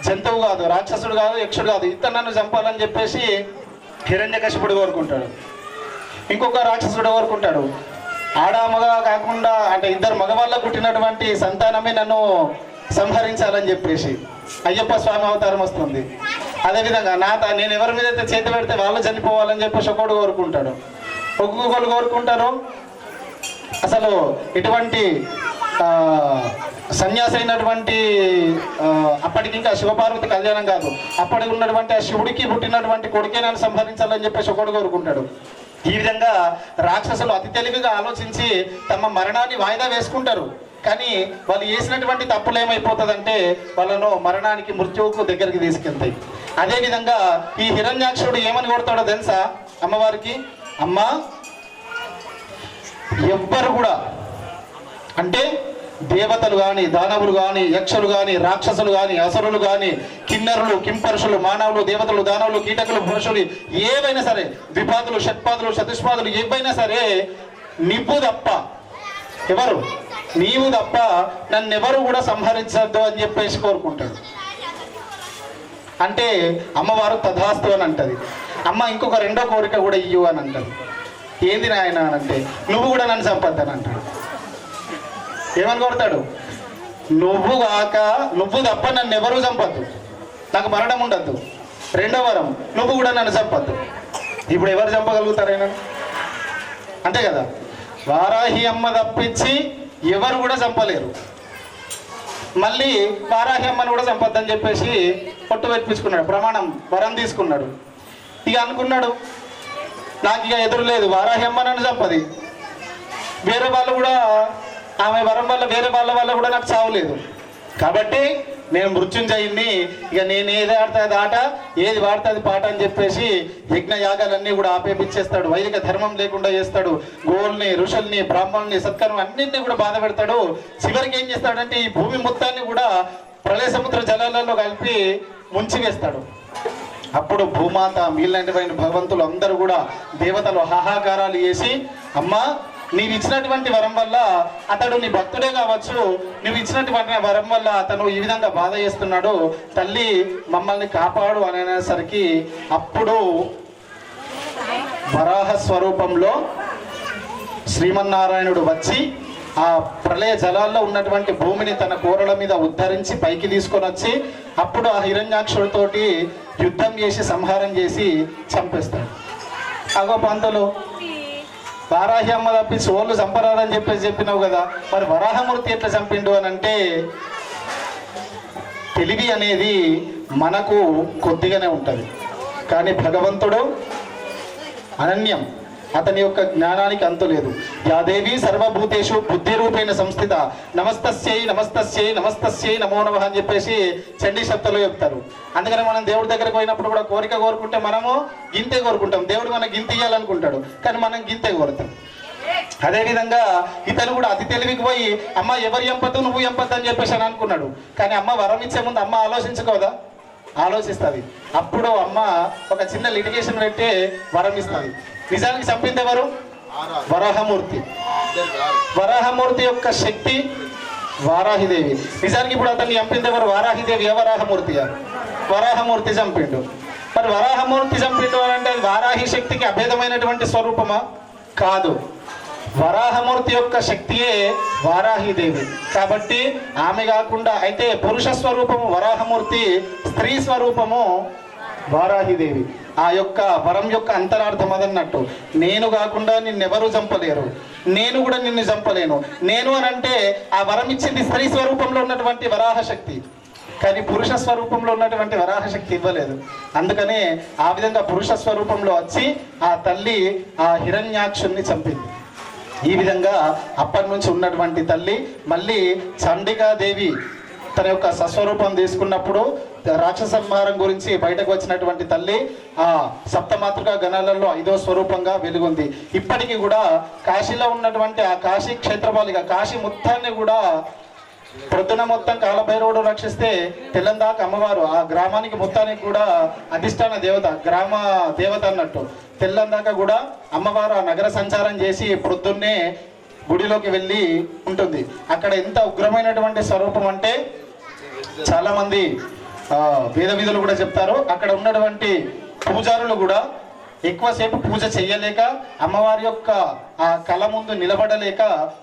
జంతువు కాదు, రాక్షసుడు కాదు, యక్షుడు కాదు, ఇతను నన్ను చంపాలని చెప్పేసి హిరణ్యకశిపుడు కోరుకుంటాడు. ఇంకొక రాక్షసుడు కోరుకుంటాడు, ఆడామగ కాకుండా అంటే ఇద్దరు మగవాళ్ళకు పుట్టినటువంటి సంతానమే నన్ను సంహరించాలని చెప్పేసి అయ్యప్ప స్వామి అవతారం వస్తుంది. అదేవిధంగా నేను ఎవరి మీద అయితే చేతి పెడితే వాళ్ళు చనిపోవాలని చెప్పేసి ఒకడు కోరుకుంటాడు, ఒక్కొక్కరు కోరుకుంటారు. అసలు ఇటువంటి సన్యాసి అయినటువంటి అప్పటికి ఇంకా శివపార్వతి కళ్యాణం కాదు, అప్పటికి ఉన్నటువంటి ఆ శివుడికి పుట్టినటువంటి కొడుకే నన్ను సంహరించాలని చెప్పేసి ఒకడు కోరుకుంటాడు. ఈ విధంగా రాక్షసులు అతి తెలివిగా ఆలోచించి తమ మరణాన్ని వాయిదా వేసుకుంటారు. కానీ వాళ్ళు చేసినటువంటి తప్పులు ఏమైపోతుందంటే వాళ్ళను మరణానికి మృత్యువుకు దగ్గరికి తీసుకెళ్తాయి. అదేవిధంగా ఈ హిరణ్యాక్షుడు ఏమని కోరుతాడో తెలుసా అమ్మవారికి? అమ్మ, ఎవ్వరు కూడా అంటే దేవతలు కానీ, దానవులు కానీ, యక్షులు కానీ, రాక్షసులు కానీ, అసురులు కానీ, కిన్నరులు, కింపరుషులు, మానవులు, దేవతలు, దానవులు, కీటకులు, పురుషులు ఏవైనా సరే, ద్విపాదులు, షట్పాదులు, చతుష్పాదులు ఏవైనా సరే నీవు తప్ప ఎవరు నీవు తప్ప నన్నెవరు కూడా సంహరించద్దు అని చెప్పేసి కోరుకుంటాడు. అంటే అమ్మవారు తథాస్తు అని అంటది. అమ్మ ఇంకొక రెండో కోరిక కూడా ఇయ్యు అని అంటది. ఏంది నాయన అని అంటే, నువ్వు కూడా నన్ను సంపద్దని అంటాడు. ఏమని కోరుతాడు? నువ్వు తప్ప నన్ను ఎవరూ చంపద్దు, నాకు మరణం ఉండద్దు. రెండో వరం, నువ్వు కూడా నన్ను చంపద్దు. ఇప్పుడు ఎవరు చంపగలుగుతారైనా? అంతే కదా. వారాహి అమ్మ తప్పించి ఎవరు కూడా చంపలేరు. మళ్ళీ వారాహి అమ్మను కూడా చంపద్దని చెప్పేసి పొట్టు పెట్టించుకున్నాడు, ప్రమాణం వరం తీసుకున్నాడు. ఇక అనుకున్నాడు, నాకు ఇక ఎదురు లేదు, వారాహి అమ్మ నన్ను చంపది, వేరే వాళ్ళు కూడా ఆమె వరం వల్ల వేరే వాళ్ళ కూడా నాకు చావులేదు, కాబట్టి నేను మృత్యుంజయుణ్ణి, ఇక నేను ఏది ఆడుతుంది ఆట, ఏది వాడుతుంది పాట అని చెప్పేసి యజ్ఞ యాగాలన్నీ కూడా ఆపేపించేస్తాడు. వైదిక ధర్మం లేకుండా చేస్తాడు. గోవుల్ని, ఋషుల్ని, బ్రాహ్మణుల్ని, సత్కర్మ అన్నింటినీ కూడా బాధ పెడతాడు. చివరికి ఏం చేస్తాడంటే ఈ భూమి మొత్తాన్ని కూడా ప్రళయ సముద్ర జలాలలో కలిపి ముంచివేస్తాడు. అప్పుడు భూమాత, మిగిలినటువంటి భగవంతులు అందరూ కూడా దేవతలు హాహాకారాలు చేసి, అమ్మా నీవు ఇచ్చినటువంటి వరం వల్ల అతడు నీ భక్తుడే కావచ్చు, నువ్వు ఇచ్చినటువంటి వరం వల్ల అతను ఈ విధంగా బాధ చేస్తున్నాడు, తల్లి మమ్మల్ని కాపాడు అనేసరికి అప్పుడు వరాహ స్వరూపంలో శ్రీమన్నారాయణుడు వచ్చి ఆ ప్రళయ జలాల్లో ఉన్నటువంటి భూమిని తన కూరల మీద ఉద్ధరించి పైకి తీసుకొని వచ్చి అప్పుడు ఆ హిరణ్యాక్షుడితోటి యుద్ధం చేసి సంహారం చేసి చంపేస్తాడు. అగో పంతులు, వారాహి అమ్మ తప్పి సోళ్ళు చంపరాదని చెప్పినావు కదా, మరి వరాహమూర్తి ఎట్లా చంపిండు అని అంటే, తెలివి అనేది మనకు కొద్దిగానే ఉంటుంది, కానీ భగవంతుడు అనన్యం, అతని యొక్క జ్ఞానానికి అంతు లేదు. యాదేవి సర్వభూతేషు బుద్ధి రూపేణ సంస్థిత నమస్తస్యై నమస్తస్యై నమస్తస్యై నమో నమః అని చెప్పేసి చండీ శబ్దంలో చెప్తారు. అందుకని మనం దేవుడి దగ్గరకు పోయినప్పుడు కూడా కోరిక కోరుకుంటే మనము గింతే కోరుకుంటాం, దేవుడు మనకు గింత ఇయ్యాలనుకుంటాడు, కానీ మనం గింతే కోరుతాం. అదేవిధంగా ఇతను కూడా అతి తెలివికి పోయి అమ్మ ఎవరు ఎంపద్దు నువ్వు ఎంపద్దు అని చెప్పేసి అని అనుకున్నాడు. కానీ అమ్మ వరం ఇచ్చే ముందు అమ్మ ఆలోచించుకోదా? ఆలోచిస్తుంది. అప్పుడు అమ్మ ఒక చిన్న లిటిగేషన్ పెట్టి వరం ఇస్తుంది. నిజానికి చంపింది ఎవరు? వరాహమూర్తి. వరాహమూర్తి యొక్క శక్తి వారాహిదేవి. నిజానికి ఇప్పుడు అతన్ని చంపింది ఎవరు? వారాహిదేవి. వరాహమూర్తి వరాహమూర్తి చంపిండు. మరి వరాహమూర్తి చంపిండు అని అంటే వారాహి శక్తికి అభేదమైనటువంటి స్వరూపమా? కాదు. వరాహమూర్తి యొక్క శక్తియే వారాహిదేవి. కాబట్టి ఆమె కాకుండా అయితే పురుష స్వరూపము వరాహమూర్తి, స్త్రీ స్వరూపము వారాహిదేవి. ఆ యొక్క వరం యొక్క అంతరార్థం అదన్నట్టు, నేను కాకుండా నిన్నెవరూ చంపలేరు, నేను కూడా నిన్ను చంపలేను. నేను అని అంటే ఆ వరం ఇచ్చింది స్త్రీ స్వరూపంలో ఉన్నటువంటి వరాహ శక్తి, కానీ పురుష స్వరూపంలో ఉన్నటువంటి వరాహ శక్తి ఇవ్వలేదు. అందుకనే ఆ విధంగా పురుష స్వరూపంలో వచ్చి ఆ తల్లి ఆ హిరణ్యాక్షుణ్ణి చంపింది. ఈ విధంగా అప్పటి నుంచి ఉన్నటువంటి తల్లి మళ్ళీ చండికాదేవి తన యొక్క సస్వరూపం తీసుకున్నప్పుడు రాక్షస సంహారం గురించి బయటకు వచ్చినటువంటి తల్లి ఆ సప్తమాతృక గణాలలో 5వ స్వరూపంగా వెలుగుంది. ఇప్పటికీ కూడా కాశీలో ఉన్నటువంటి ఆ కాశీ క్షేత్రపాలిగా కాశీ మొత్తాన్ని కూడా ప్రొద్దున మొత్తం కాలభైరవుడు రక్షిస్తే తెల్లందాక అమ్మవారు ఆ గ్రామానికి మొత్తానికి కూడా అధిష్టాన దేవత, గ్రామ దేవత అన్నట్టు. తెల్లందాక కూడా అమ్మవారు ఆ నగర సంచారం చేసి ప్రొద్దున్నే గుడిలోకి వెళ్ళి ఉంటుంది. అక్కడ ఎంత ఉగ్రమైనటువంటి స్వరూపం అంటే చాలా మంది వేద విధులు కూడా చెప్తారు. అక్కడ ఉన్నటువంటి పూజారులు కూడా ఎక్కువసేపు పూజ చేయలేక అమ్మవారి యొక్క ఆ కళ ముందు నిలబడలేక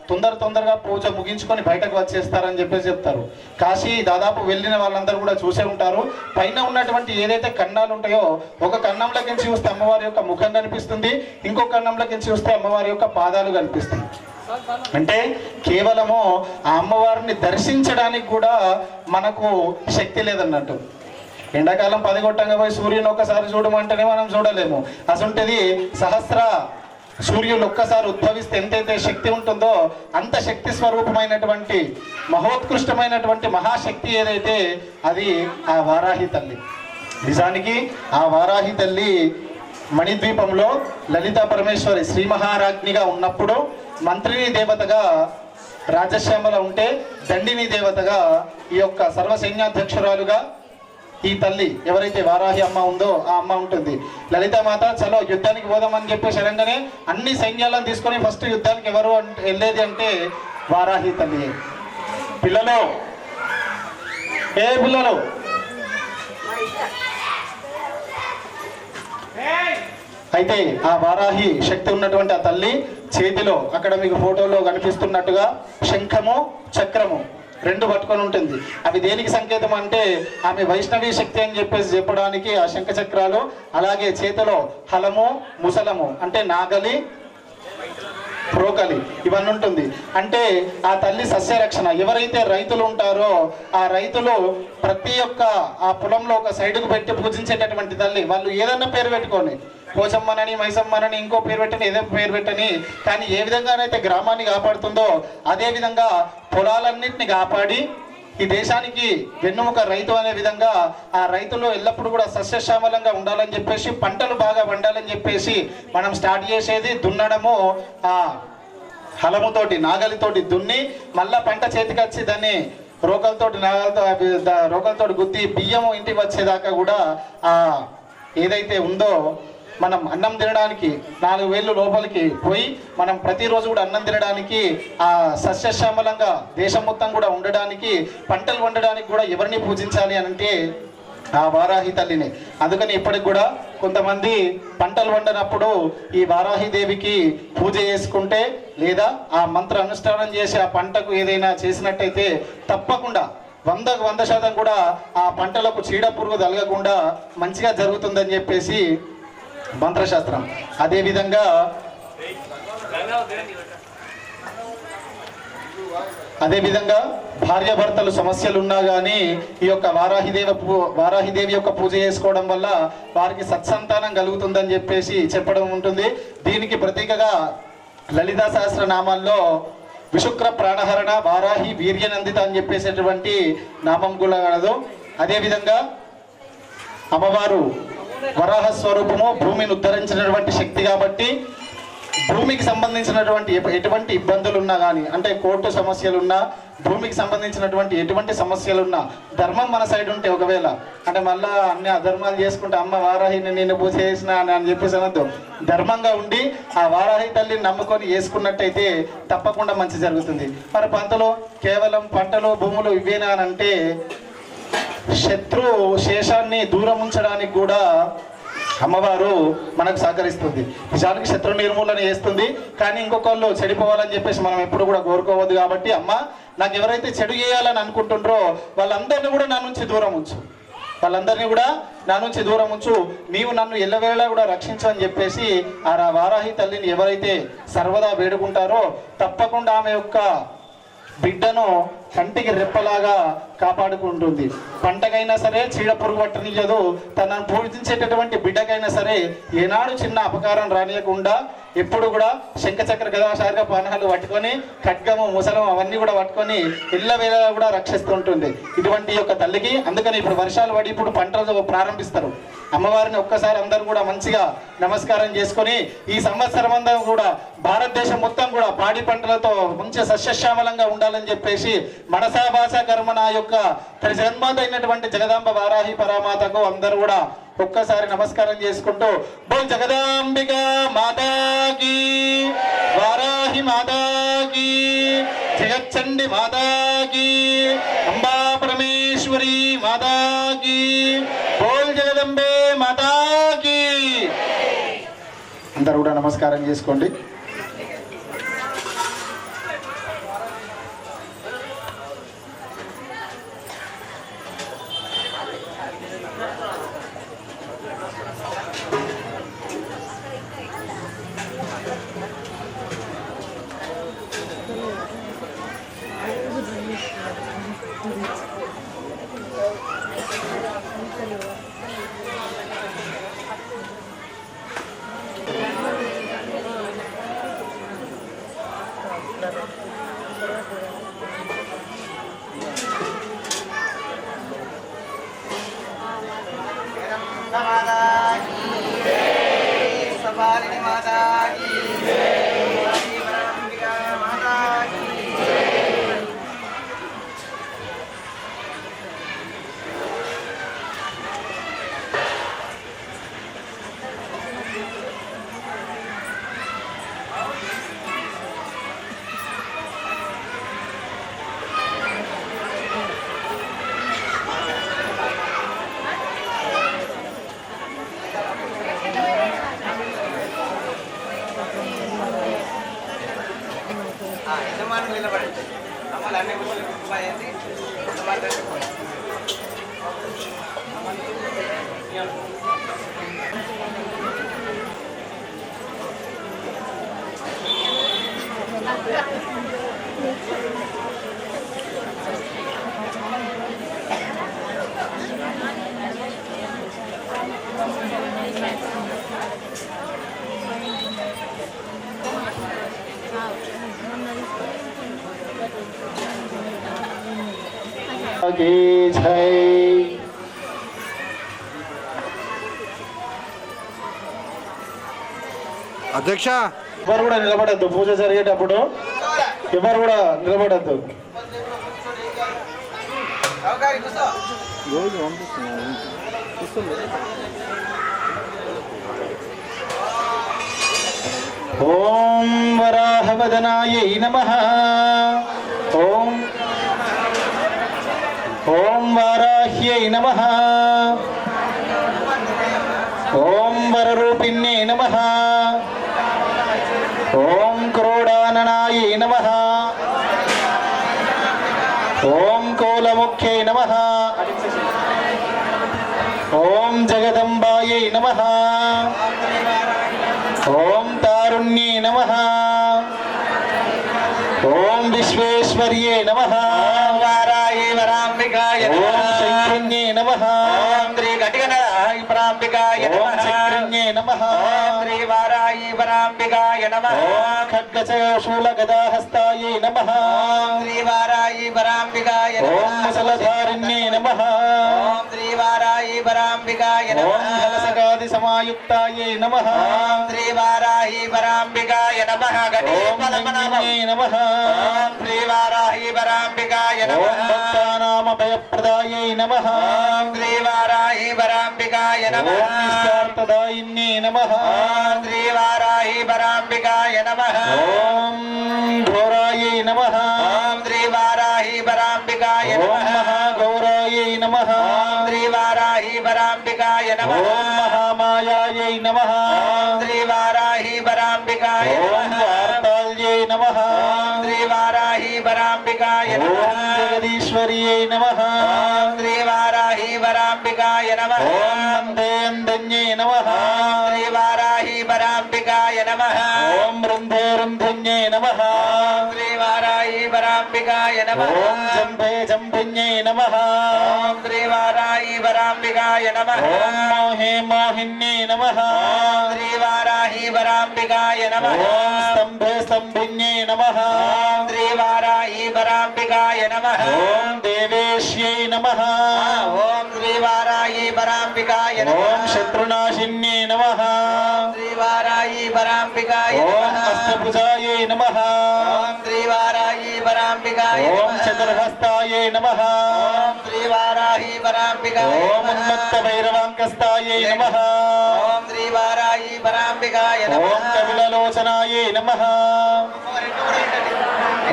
తొందరగా పూజ ముగించుకొని బయటకు వచ్చేస్తారని చెప్పేసి చెప్తారు. కాశీ దాదాపు వెళ్ళిన వాళ్ళందరూ కూడా చూసే ఉంటారు. పైన ఉన్నటువంటి ఏదైతే కన్నాలు ఉంటాయో ఒక కన్నంలోకి చూస్తే అమ్మవారి యొక్క ముఖం కనిపిస్తుంది, ఇంకో కన్నంలోకి చూస్తే అమ్మవారి యొక్క పాదాలు కనిపిస్తుంది. అంటే కేవలము ఆ అమ్మవారిని దర్శించడానికి కూడా మనకు శక్తి లేదన్నట్టు. ఎండాకాలం 10 గొట్టంగా పోయి సూర్యుని ఒక్కసారి చూడమంటేనే మనం చూడలేము. అసంటది సహస్ర సూర్యులు ఒక్కసారి ఉద్భవిస్తే ఎంతైతే శక్తి ఉంటుందో అంత శక్తి స్వరూపమైనటువంటి మహోత్కృష్టమైనటువంటి మహాశక్తి ఏదైతే అది ఆ వారాహి తల్లి. నిజానికి ఆ వారాహి తల్లి మణిద్వీపంలో లలితా పరమేశ్వరి శ్రీ మహారాజ్ఞిగా ఉన్నప్పుడు మంత్రిని దేవతగా రాజశ్యామల ఉంటే దండిని దేవతగా ఈ యొక్క సర్వసైన్యాధ్యక్షురాలుగా ఈ తల్లి ఎవరైతే వారాహి అమ్మ ఉందో ఆ అమ్మ ఉంటుంది. లలితామాత చలో యుద్ధానికి పోదామని చెప్పేసి అనగానే అన్ని సైన్యాలను తీసుకొని ఫస్ట్ యుద్ధానికి ఎవరు వెళ్ళేది అంటే వారాహి తల్లి. పిల్లలు పిల్లలు అయితే ఆ వారాహి శక్తి ఉన్నటువంటి ఆ తల్లి చేతిలో అక్కడ మీకు ఫోటోలో కనిపిస్తున్నట్టుగా శంఖము చక్రము 2 పట్టుకొని ఉంటుంది. అవి దేనికి సంకేతం అంటే ఆమె వైష్ణవీ శక్తి అని చెప్పేసి చెప్పడానికి ఆ శంఖ చక్రాలు, అలాగే చేతిలో హలము ముసలము అంటే నాగలి ప్రోకలి ఇవన్నీ ఉంటుంది. అంటే ఆ తల్లి సస్యరక్షణ. ఎవరైతే రైతులు ఉంటారో ఆ రైతులు ప్రతి ఒక్క ఆ పొలంలో ఒక సైడుకు పెట్టి పూజించేటటువంటి తల్లి. వాళ్ళు ఏదన్నా పేరు పెట్టుకొని పోచమ్మనని మైసమ్మనని ఇంకో పేరు పెట్టని ఏదో పేరు పెట్టని, కానీ ఏ విధంగానైతే గ్రామాన్ని కాపాడుతుందో అదే విధంగా పొలాలన్నింటినీ కాపాడి ఈ దేశానికి వెన్నుముక రైతు అనే విధంగా ఆ రైతులు ఎల్లప్పుడూ కూడా సస్యశ్యామలంగా ఉండాలని చెప్పేసి పంటలు బాగా పండాలని చెప్పేసి మనం స్టార్ట్ చేసేది దున్నడము. ఆ హలముతోటి నాగలితోటి దున్ని మళ్ళా పంట చేతికి వచ్చి దాన్ని రోకలతో గుద్ది బియ్యము ఇంటికి వచ్చేదాకా కూడా ఆ ఏదైతే ఉందో మనం అన్నం తినడానికి 4 వేళ్ళు లోపలికి పోయి మనం ప్రతిరోజు కూడా అన్నం తినడానికి ఆ సస్యశ్యామలంగా దేశం మొత్తం కూడా ఉండడానికి పంటలు వండడానికి కూడా ఎవరిని పూజించాలి అని అంటే ఆ వారాహి తల్లిని. అందుకని ఇప్పటికి కూడా కొంతమంది పంటలు వండినప్పుడు ఈ వారాహి దేవికి పూజ చేసుకుంటే లేదా ఆ మంత్ర అనుష్ఠానం చేసి ఆ పంటకు ఏదైనా చేసినట్టయితే తప్పకుండా 100% కూడా ఆ పంటలకు చీడ పురుగు తగలకుండా మంచిగా జరుగుతుందని చెప్పేసి మంత్రశాస్త్రం. అదేవిధంగా భార్యాభర్తలు సమస్యలు ఉన్నా కానీ ఈ యొక్క వారాహిదేవి యొక్క పూజ చేసుకోవడం వల్ల వారికి సత్సంతానం కలుగుతుందని చెప్పేసి చెప్పడం ఉంటుంది. దీనికి ప్రతీకగా లలితా సహస్రనామాల్లో విశుక్ర ప్రాణహరణ వారాహి వీర్యనందిత అని చెప్పేసేటువంటి నామం కూడా కలదు. అదేవిధంగా అమ్మవారు వరాహ స్వరూపము, భూమిని ఉద్ధరించినటువంటి శక్తి కాబట్టి భూమికి సంబంధించినటువంటి ఎటువంటి ఇబ్బందులు ఉన్నా కానీ అంటే కోర్టు సమస్యలున్నా భూమికి సంబంధించినటువంటి ఎటువంటి సమస్యలున్నా ధర్మం మన సైడ్ ఉంటే ఒకవేళ అంటే మళ్ళా అన్ని అధర్మాలు చేసుకుంటే అమ్మ వారాహిని నేను పూజ చేసిన అని చెప్పేసి అనొద్దు. ధర్మంగా ఉండి ఆ వారాహి తల్లిని నమ్ముకొని వేసుకున్నట్టయితే తప్పకుండా మంచి జరుగుతుంది. మరి పంటలు కేవలం పంటలు భూములు ఇవేనా అని అంటే శత్రు శేషాన్ని దూరం ఉంచడానికి కూడా అమ్మవారు మనకు సహకరిస్తుంది. నిజానికి శత్రు నిర్మూలన చేస్తుంది, కానీ ఇంకొకళ్ళు చెడిపోవాలని చెప్పేసి మనం ఎప్పుడు కూడా కోరుకోవద్దు. కాబట్టి అమ్మ నాకు ఎవరైతే చెడు చేయాలని అనుకుంటుండ్రో వాళ్ళందరినీ కూడా నా నుంచి దూరం ఉంచు, నీవు నన్ను ఎల్లవేళ కూడా రక్షించు అని చెప్పేసి ఆ వారాహి తల్లిని ఎవరైతే సర్వదా వేడుకుంటారో తప్పకుండా ఆమె యొక్క బిడ్డను కంటికి రెప్పలాగా కాపాడుకుంటుంది. పంటకైనా సరే చీడ పురుగు పట్టనియదు, తనను పూజించేటటువంటి బిడ్డకైనా సరే ఏనాడు చిన్న అపకారం రానియకుండా ఎప్పుడు కూడా శంఖచక్ర గదాశార్గ పానాలు పట్టుకొని ఖడ్గము ముసలం అవన్నీ కూడా పట్టుకొని ఎల్లవేళలా కూడా రక్షిస్తుంటుంది ఇటువంటి యొక్క తల్లికి. అందుకని ఇప్పుడు వర్షాలు పడి ఇప్పుడు పంటలు ప్రారంభిస్తారు. అమ్మవారిని ఒక్కసారి అందరూ కూడా మంచిగా నమస్కారం చేసుకొని ఈ సంవత్సరం అంతా కూడా భారతదేశం మొత్తం కూడా పాడి పంటలతో మంచి సస్యశ్యామలంగా ఉండాలని చెప్పేసి మనసా భాష కర్మ యొక్క జగన్మాత అయినటువంటి జగదాంబ వారాహి పరామాతకు అందరూ కూడా ఒక్కసారి నమస్కారం చేసుకుంటూ బోల్ జగదాంబిక మాతాకి, వారాహి మాతాకి, జగచ్చండి మాతాకి, అంబా పరమేశ్వరి మాతాకి, బోల్ జగదంబే మాతాకి. అందరూ కూడా నమస్కారం చేసుకోండి. సవాలిని మాతాకి అంబికా మాతాకి యజమానులు నిలబడండి. అమ్మలు అన్ని గుర్తులు గుర్తుపోయింది. అధ్యక్ష ఎవరు కూడా నిలబడద్దు, పూజ జరిగేటప్పుడు ఎవరు కూడా నిలబడద్దు. ఓం వరాహవదనాయై నమః. ఓం ఓం వారాహ్యై నమః. ఓం వరరూపిణ్యై నమః. ఓం క్రోడాననాయై నమః. ఓం కోలముఖ్యై నమః. ఓం జగదంబాయై నమః. ఓం తారుణ్యై నమః. ఓం విశ్వేశ్వర్యై నమః. వారాయి వరాంబికాయ ఓం శంకరుణ్యై నమః. ఓం శ్రీ ఘటికనాయ పరాంబికాయ ఓం శంకరుణ్యై నమః. శ్రీ వారాయి వరాంబికాయ నమః. ఓం ఖడ్గశూలగదాహస్తాయై నమః. శ్రీ వారాయి వరాంబికాయ ఓం ముసలధారిణ్యై నమః. ఓం శ్రీ వారాయి వరాంబికాయ ఓం హలసగాది సమాయుక్తాయై నమః. శ్రీ వారాయి వరాంబికాయ నమః. ఓం లింగిన్యై నమః. ఓం శ్రీ వారాయి వరాంబికాయ ఓం నమః. భక్తానామభయప్రదాయై నమః. ఓం శ్రీ వారాయి వరాంబికాయ నమః. ఓం నిష్కార్తదాయిన్యై నమః. ఓం శ్రీ వారాయి వరాంబికాయ నమః. ఓం ఘోరాయై నమః. ఓం శ్రీ వారాయి వరాంబికాయ ఓం నమః. మహాగౌరాయై నమః. ఓం శ్రీ వారాయి వరాంబికాయ నమః. ఓం మహామాయాయై నమః. ఓం శ్రీ వారాయి వరాంబికాయ ఓం నమః. వార్తాల్యై నమః. ఓం శ్రీ వారాయి వరాంబికాయ ఓం నమః. జగదీశ్వర్యై నమః. ఓం శ్రీ వారాయి వరాంబికాయ నమః. ఓం మందేందన్యై నమః. ఓం శ్రీ వారాయి వరాంబికాయ నమః. ఓం రుంధేరుంధన్యై నమః. ఓం శ్రీ వారాయి వరాంబికాయ నమః. ఓం జంభే జంభిన్యై నమః. ఓం శ్రీ వారాయి వరాంబికాయ నమః. ఓం మోహే మోహిన్యై నమః. ఓం శ్రీ వారాయి వరాంబికాయ నమః. ఓం స్తంభే స్తంభిన్యై నమః. ఓం శ్రీ వారాయి వరాంబికాయ నమః. ఓం దేవేశ్యై నమః. ఓం శ్రీ వారాయి వరాంబికాయ నమః. ఓం శత్రునాశిన్యై నమః. శ్రీ వారాయి వరాంబికాయ ఓం నమః. అష్టభుజాయై నమః. ఓం శ్రీ వారాయి వరాంబికాయ ఓం నమః. చతుర్హస్తాయై నమః. ఓం శ్రీ వారాయి వరాంబికాయ ఓం నమః. ఉన్మత్త భైరవాంకస్తాయై నమః. ఓం శ్రీ వారాయి వరాంబికాయ ఓం నమః. కపిలలోచనాయై నమః.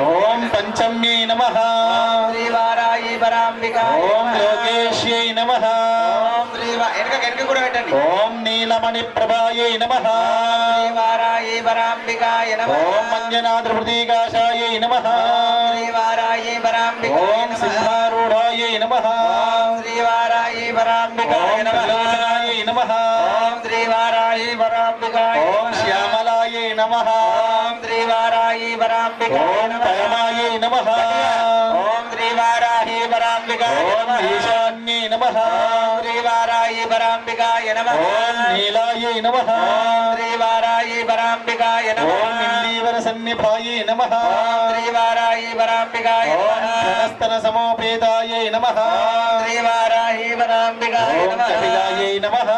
ఓం పంచమ్యై నమః. శ్రీ వారాయి వరాంబికాయ ఓం నమః. లోకేశ్యై నమః. ఓం శ్రీ వెనక కూడా పెట్టండి. ఓం నీలమణి ప్రభాయే నమః. శ్రీవారాయే వరాంబికాయ నమః. ఓం మంజనాద్రి ప్రతీకాశాయే నమః. శ్రీవారాయే వరాంబికాయ ఓం నమః. సింహారూఢాయే నమః. శ్రీవారాయే వరాంబికాయ ఓం నమః. త్రిలోచనాయే నమః. శ్రీవారాయే వరాంబికాయ ఓం నమః. శ్యామలాయే నమః. శ్రీవారాయే వరాంబికాయ ఓం నమః. పరమాయే నమః. ఓం శ్రీవారాయే వరాంబికాయ ఓం నమః. ఈశాన్యే నమః. శ్రీవారాయే వరాంబికాయ నమః. ఓం నీలాయే నమః. శ్రీవారాయే వరాంబికాయ నమః. ఓం ఇందీవర సన్నిభాయే నమః. శ్రీవారాయే వరాంబికాయ ఓం నమః. ధనస్తన సమోపేతాయే నమః. శ్రీవారాయే వరాంబికాయ ఓం నమః. కపిలాయే నమః.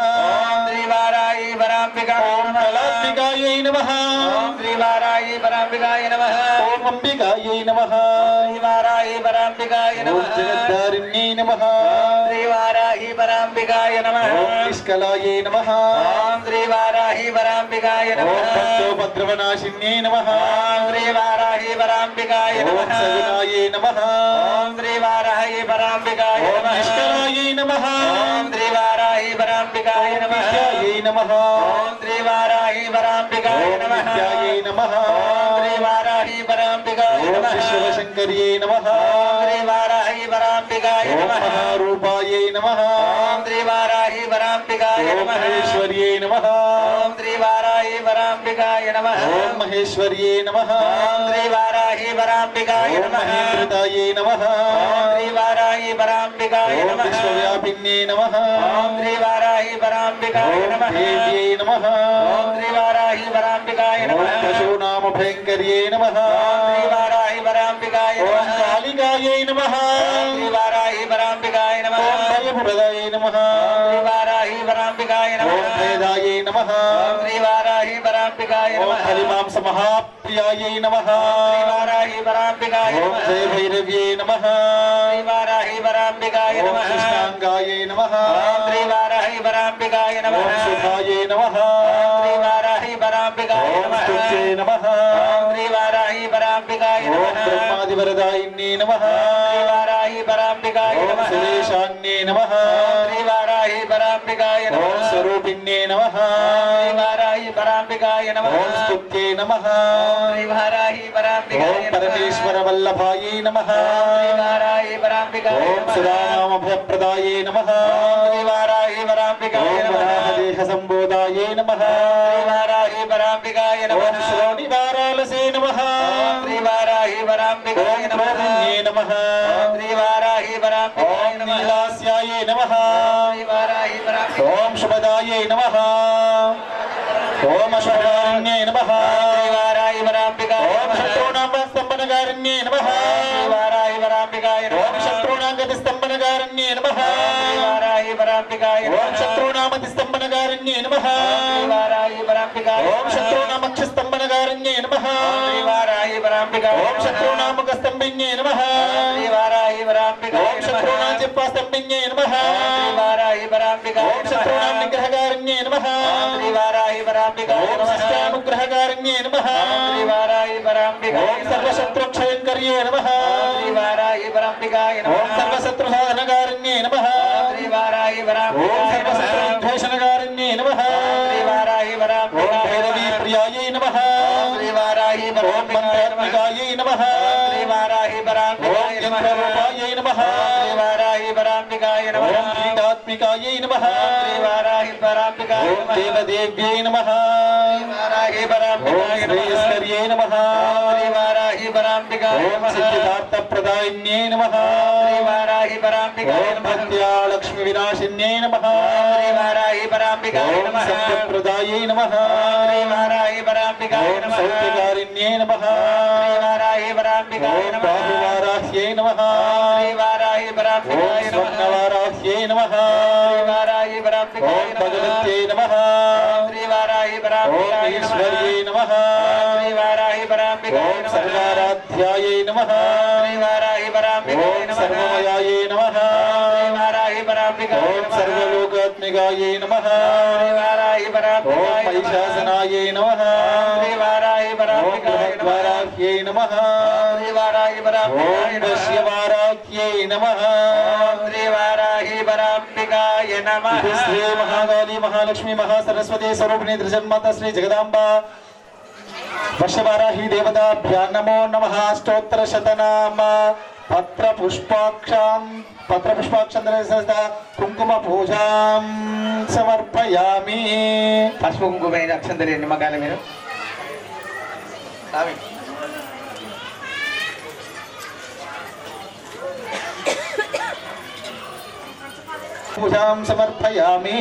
శ్రీవారాయే వరాంబికాయ ఓం నమః. కళాత్మికాయే నమః. శ్రీవారాయే వరాంబికాయ నమః. ఓం అంబికాయే నమః. శ్రీవారాయే వరాంబికాయ ఓం నమః. జగద్ధారిణ్యే నమః. శ్రీవారాహి వరాంబికాయ నమః. ఓం నిష్కలాయే నమః. శ్రీవారాహి వరాంబికాయ ఓం నమః. భక్తోపద్రవనాశిన్యే నమః. శ్రీవారాహి వరాంబికాయ ఓం నమః. సగుణాయే నమః. శ్రీవారాహి వరాంబికాయ ఓం నమః. నిష్కలాయే నమః. శ్రీవారాహి వరాంబికాయ నమః. విద్యాయే నమః. శ్రీవారాహి వరాంబికాయ ఓం నమః. విద్యాయే నమః. శ్రీవారాహి వరాంబికాయ ఓం నమః. విశ్వశంకర్యే నమః. శ్రీవారాహి వరాంబికాయ ఓం నమః. మహారూపాయే నమః. శ్రీవారాహి వరాంబికాయ ఓం నమః. మహేశ్వర్యే నమః. శ్రీవారాహి వరాంబికాయ నమః. ఓం మహేశ్వర్యే నమః. శ్రీవారాహి వరాంబికాయ ఓం నమః. మహేంద్రతాయే నమః. శ్రీవారాహి వరాంబికాయ ఓం నమః. విశ్వవ్యాపిన్యే నమః. శ్రీవారాహి వరాంబికాయ ఓం నమః. దేవ్యే నమః. శ్రీవారాహి వరాంబికాయ ఓం నమః. పశూనామ భయంకర్యే నమః. శ్రీవారాహి వరాంబికాయ ఓం నమః. కాళికాయే నమః. శ్రీవారాహి వరాంబికాయ నమః. ఓం భయప్రదాయే నమః. శ్రీవారాహి వరాంబికాయ నమః. ఓం భేదాయే నమః. శ్రీవారాహి వరాంబికాయ ఓం నమః. హరిమాంస మహాప్రియాయే నమః. శ్రీవారాహి వరాంబికాయ ఓం నమః. జయ భైరవ్యే నమః. శ్రీవారాహి వరాంబికాయ ఓం నమః. కృష్ణాంగాయే నమః. శ్రీవారాహి వరాంబికాయ నమః. ఓం శుభాయే నమః. శ్రీవారాహి వరాంబికాయ ఓం నమః. స్తుత్యే నమః. శ్రీవారాహి వరాంబికాయ ఓం నమః. బ్రహ్మాదివరదాయిన్యే నమః. శ్రీవారాహి వరాంబికాయ ఓం నమః. సురేశాన్యే నమః. శ్రీవారాహి వరాంబికాయ ఓం నమః. స్వరూపిణ్యే నమః. శ్రీవారాహి వరాంబికాయ నమః. ఓం స్తుత్యే నమః. శ్రీవారాహి ఓం వరాంబికాయ నమః. పరమేశ్వర వల్లభాయే నమః. శ్రీవారాహి వరాంబికాయ ఓం నమః. సురానామభయప్రదాయే నమః. శ్రీవారాహి వరాంబికాయ ఓం నమః. వరాహదేహ సంబోధాయే నమః. శ్రీవారాహి వరాంబికాయ ఓం నమః. శ్రోణివారాలసే నమః. శ్రీవారాహి వరాంబికాయ ఓం నమః. ప్రోధిన్యే నమః. శ్రీవారాహి వరాంబికాయ ఓం నమః. నీలాస్యాయే నమః. శ్రీవారాహి వరాంబికాయ ఓం శుభదాయే నమః. ఓం అశ్వధారణ్యే నమః. శ్రీవారాహి వరాంబికాయ ఓం నమః. శత్రునామ స్తంభనకారణ్యే నమః. శ్రీవారాహి వరాంబికాయ నమః. ఓం శత్రునాగతి స్తంభనకారణ్యే నమః. శ్రీవారాహి వరాంబికాయ నమః. ఓం శత్రునామతి స్తంభనకారణ్యే నమః. శ్రీవారాహి వరాంబికాయ ఓం నమః. శత్రునామక్ష స్తంభనకారణ్యే నమః. శ్రీవారాహి వరాంబికాయ ఓం నమః. శత్రునామక స్తంభిన్యే నమః. శ్రీవారాహి వరాంబికాయ ఓం నమః. శత్రునామ జిహ్వా స్తంభిన్యే నమః. శ్రీవారాహి వరాంబికాయ ఓం నమః. శత్రునామ నిగ్రహకారణ్యే నమః. శ్రీవారాహి వరాంబికాయ ఓం నమః. శిష్టానుగ్రహకారణ్యే నమః. శ్రీవారాహి వరాంబికాయ ఓం నమః. సర్వశత్రుక్షయంకర్యే నమః. శ్రీవారాహి వరాంబికాయ నమః. ఓం సర్వశత్రుసాధనకారణ్యే నమః. శ్రీవారాహి ఓం వరాంబికాయ నమః. సర్వశత్రుద్వేషణకారణ్యే నమః. శ్రీవారాహి ఓం వరాంబికాయ భైరవీ నమః. ప్రియాయై నమః. శ్రీవారాహి ఓం వరాంబికాయ నమః. మంత్రాత్మికాయై నమః. శ్రీవారాహి ఓం వరాంబికాయ నమః. యంత్రరూపాయై నమః. శ్రీవారాహి వరాంబికాయ నమః. ఓం కీటాత్మికాయై నమః. శ్రీవారాహి వరాంబికాయ ఓం నమః. దేవదేవ్యై నమః. శ్రీవారాహి ఓం వరాంబికాయ నమః. శ్రేయస్కర్యై నమః. శ్రీవారాహి వరాంబికాయ ఓం నమః. సిద్ధిదార్థప్రదాయిన్యై నమః. శ్రీవారాహి వరాంబికాయ ఓం నమః. ప్రత్యాలక్ష్మి వినాశిన్యై నమః. శ్రీవారాహి వరాంబికాయ ఓం నమః. సంపత్ప్రదాయై నమః. శ్రీవారాహి వరాంబికాయ ఓం నమః. సౌఖ్యకారిణ్యై నమః. శ్రీవారాహి వరాంబికాయ ఓం నమః. బాహువారాహ్యై నమః. శ్రీవారాహి ఓం వరాంబికాయ నమః. స్వర్ణవారాహ్యై నమః. శ్రీవారాహి వరాంబికాయ ఓం నమః. భగవత్యై నమః. శ్రీవారాహి ఓం వరాంబికాయ నమః. ఈశ్వర్యై నమః. శ్రీవారాహి వరాంబికాయ ఓం నమః. సర్వారాధ్యాయై నమః. శ్రీవారాహి వరాంబికాయ ఓం నమః. సర్వమయాయై నమః. శ్రీవారాహి వరాంబికాయ ఓం నమః. సర్వలోకాత్మికాయై నమః. శ్రీవారాహి ఓం వరాంబికాయ నమః. మహిషాసనాయై నమః. శ్రీవారాహి ఓం వరాంబికాయ వారాహ్యై నమః ఓం దశ్య వారాహ్యై నమః శ్రీ వారాహి వరాంబికాయ నమః శ్రీ మహాకాళీ మహాలక్ష్మి మహాసరస్వతి స్వరూపిణి త్రిజన్మాత శ్రీ జగదాంబ వర్షవారాహి దేవతాభ్యా నమో నమః స్తోత్ర శతనామ పత్ర పుష్పాక్షంద్ర కుంకుమ పూజాం సమర్పయామి. పసుపు కుంకుమైన అక్షంతలు నిమ్మకాయల మీద స్వామి పూజాం సమర్పయామి.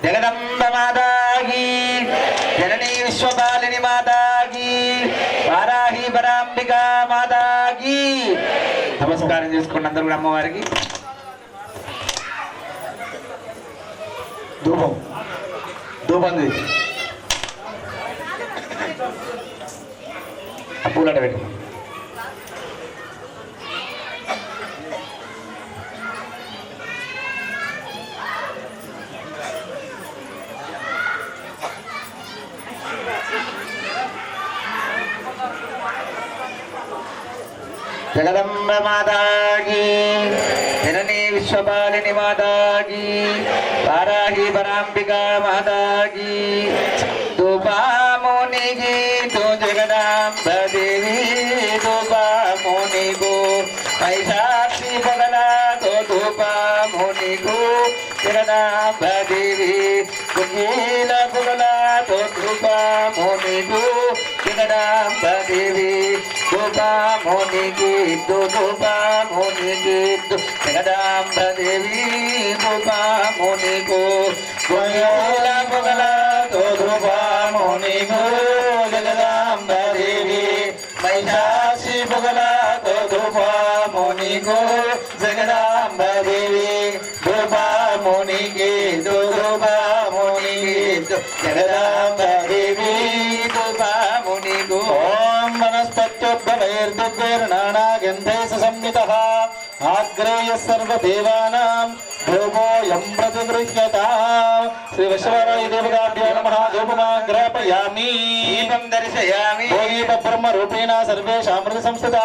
జగదంబ మాతాకి జననీ విశ్వపాలిని మాతాకి వారాహి పరాంబిక మాతాకి. నమస్కారం చేసుకోండి అందరూ కూడా అమ్మవారికి. ధూపం ధూపం పూలట పెట్టు. జగదంబ మాతాకి జననీ విశ్వపాలిని మాతాకి వారాహి పరాంబిక మాతాకి. ధూపామునికి తో జగదాంబ దేవి ధూపామునికు పైశాక్షి పొగలాతో ధూపామునికు జగదాంబ దేవి కుకీల పొగలాతో ధూపామునికు జగదాంబ దేవి ధూపామునికి ధూపామునికి జగదాంబ దేవి ధూపామునికు కుకీల పొగలాతో ధూపామునికు జగదాంబ దేవి మహిషాసి పొగలాతో ధూపామునికు జగదాంబ దేవి ధూపామునికి ధూపామునికి జగదాంబ దేవి ధూపామునికు. ఓం వనస్పత్యోద్భవైర్దుర్గైర్నానాగంధై సంయుతః ఆగ్రేయ సర్వదేవానాం ధూపోయం ప్రతిగృహ్యతాం. శ్రీ విశ్వవారాహి దేవతాభ్యో నమః ధూపమాగ్రాపయామి. దీపం దర్శయామి. భోగీప బ్రహ్మ రూపేణ సర్వేషామృత సంస్థిత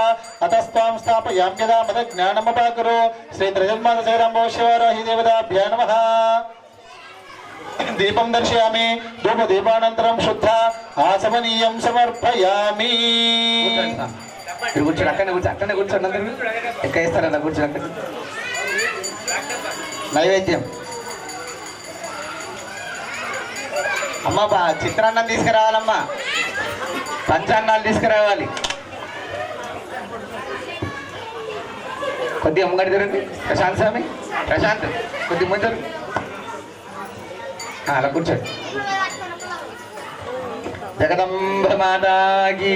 అతస్త్వాం స్థాపయామ్యదా మద జ్ఞానమపాకరో. శ్రీ త్రిజన్మాత జగదాంబ విశ్వవారాహి దేవతాభ్యో నమః. దీపం దర్శయామి. ధూప దీపానంతరం శుద్ధ ఆసమనీయం సమర్పయామి. మీరు కూర్చోండి అక్కడనే కూర్చోండి అందరూ ఎక్క వేస్తారు అలా కూర్చోండి అక్కడ. నైవేద్యం అమ్మ చిత్రాన్నం తీసుకురావాలమ్మా, పంచాన్నాలు తీసుకురావాలి. కొద్దిగా ముంగడి తిరండి ప్రశాంత్ స్వామి. ప్రశాంత్ కొద్ది ముందరు అలా కూర్చోండి. జగదంబ మాతాకి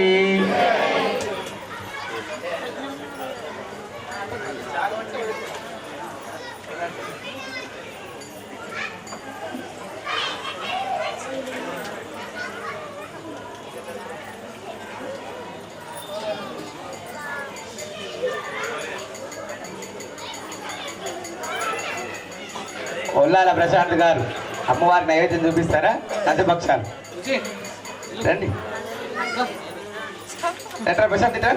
ఒల్లాల ప్రశాంత్ గారు అమ్మవారి నైవేద్యం చూపిస్తారా? నందిపక్షాలు రండి ఎట్రా ప్రశాంత్ ఇట్రా.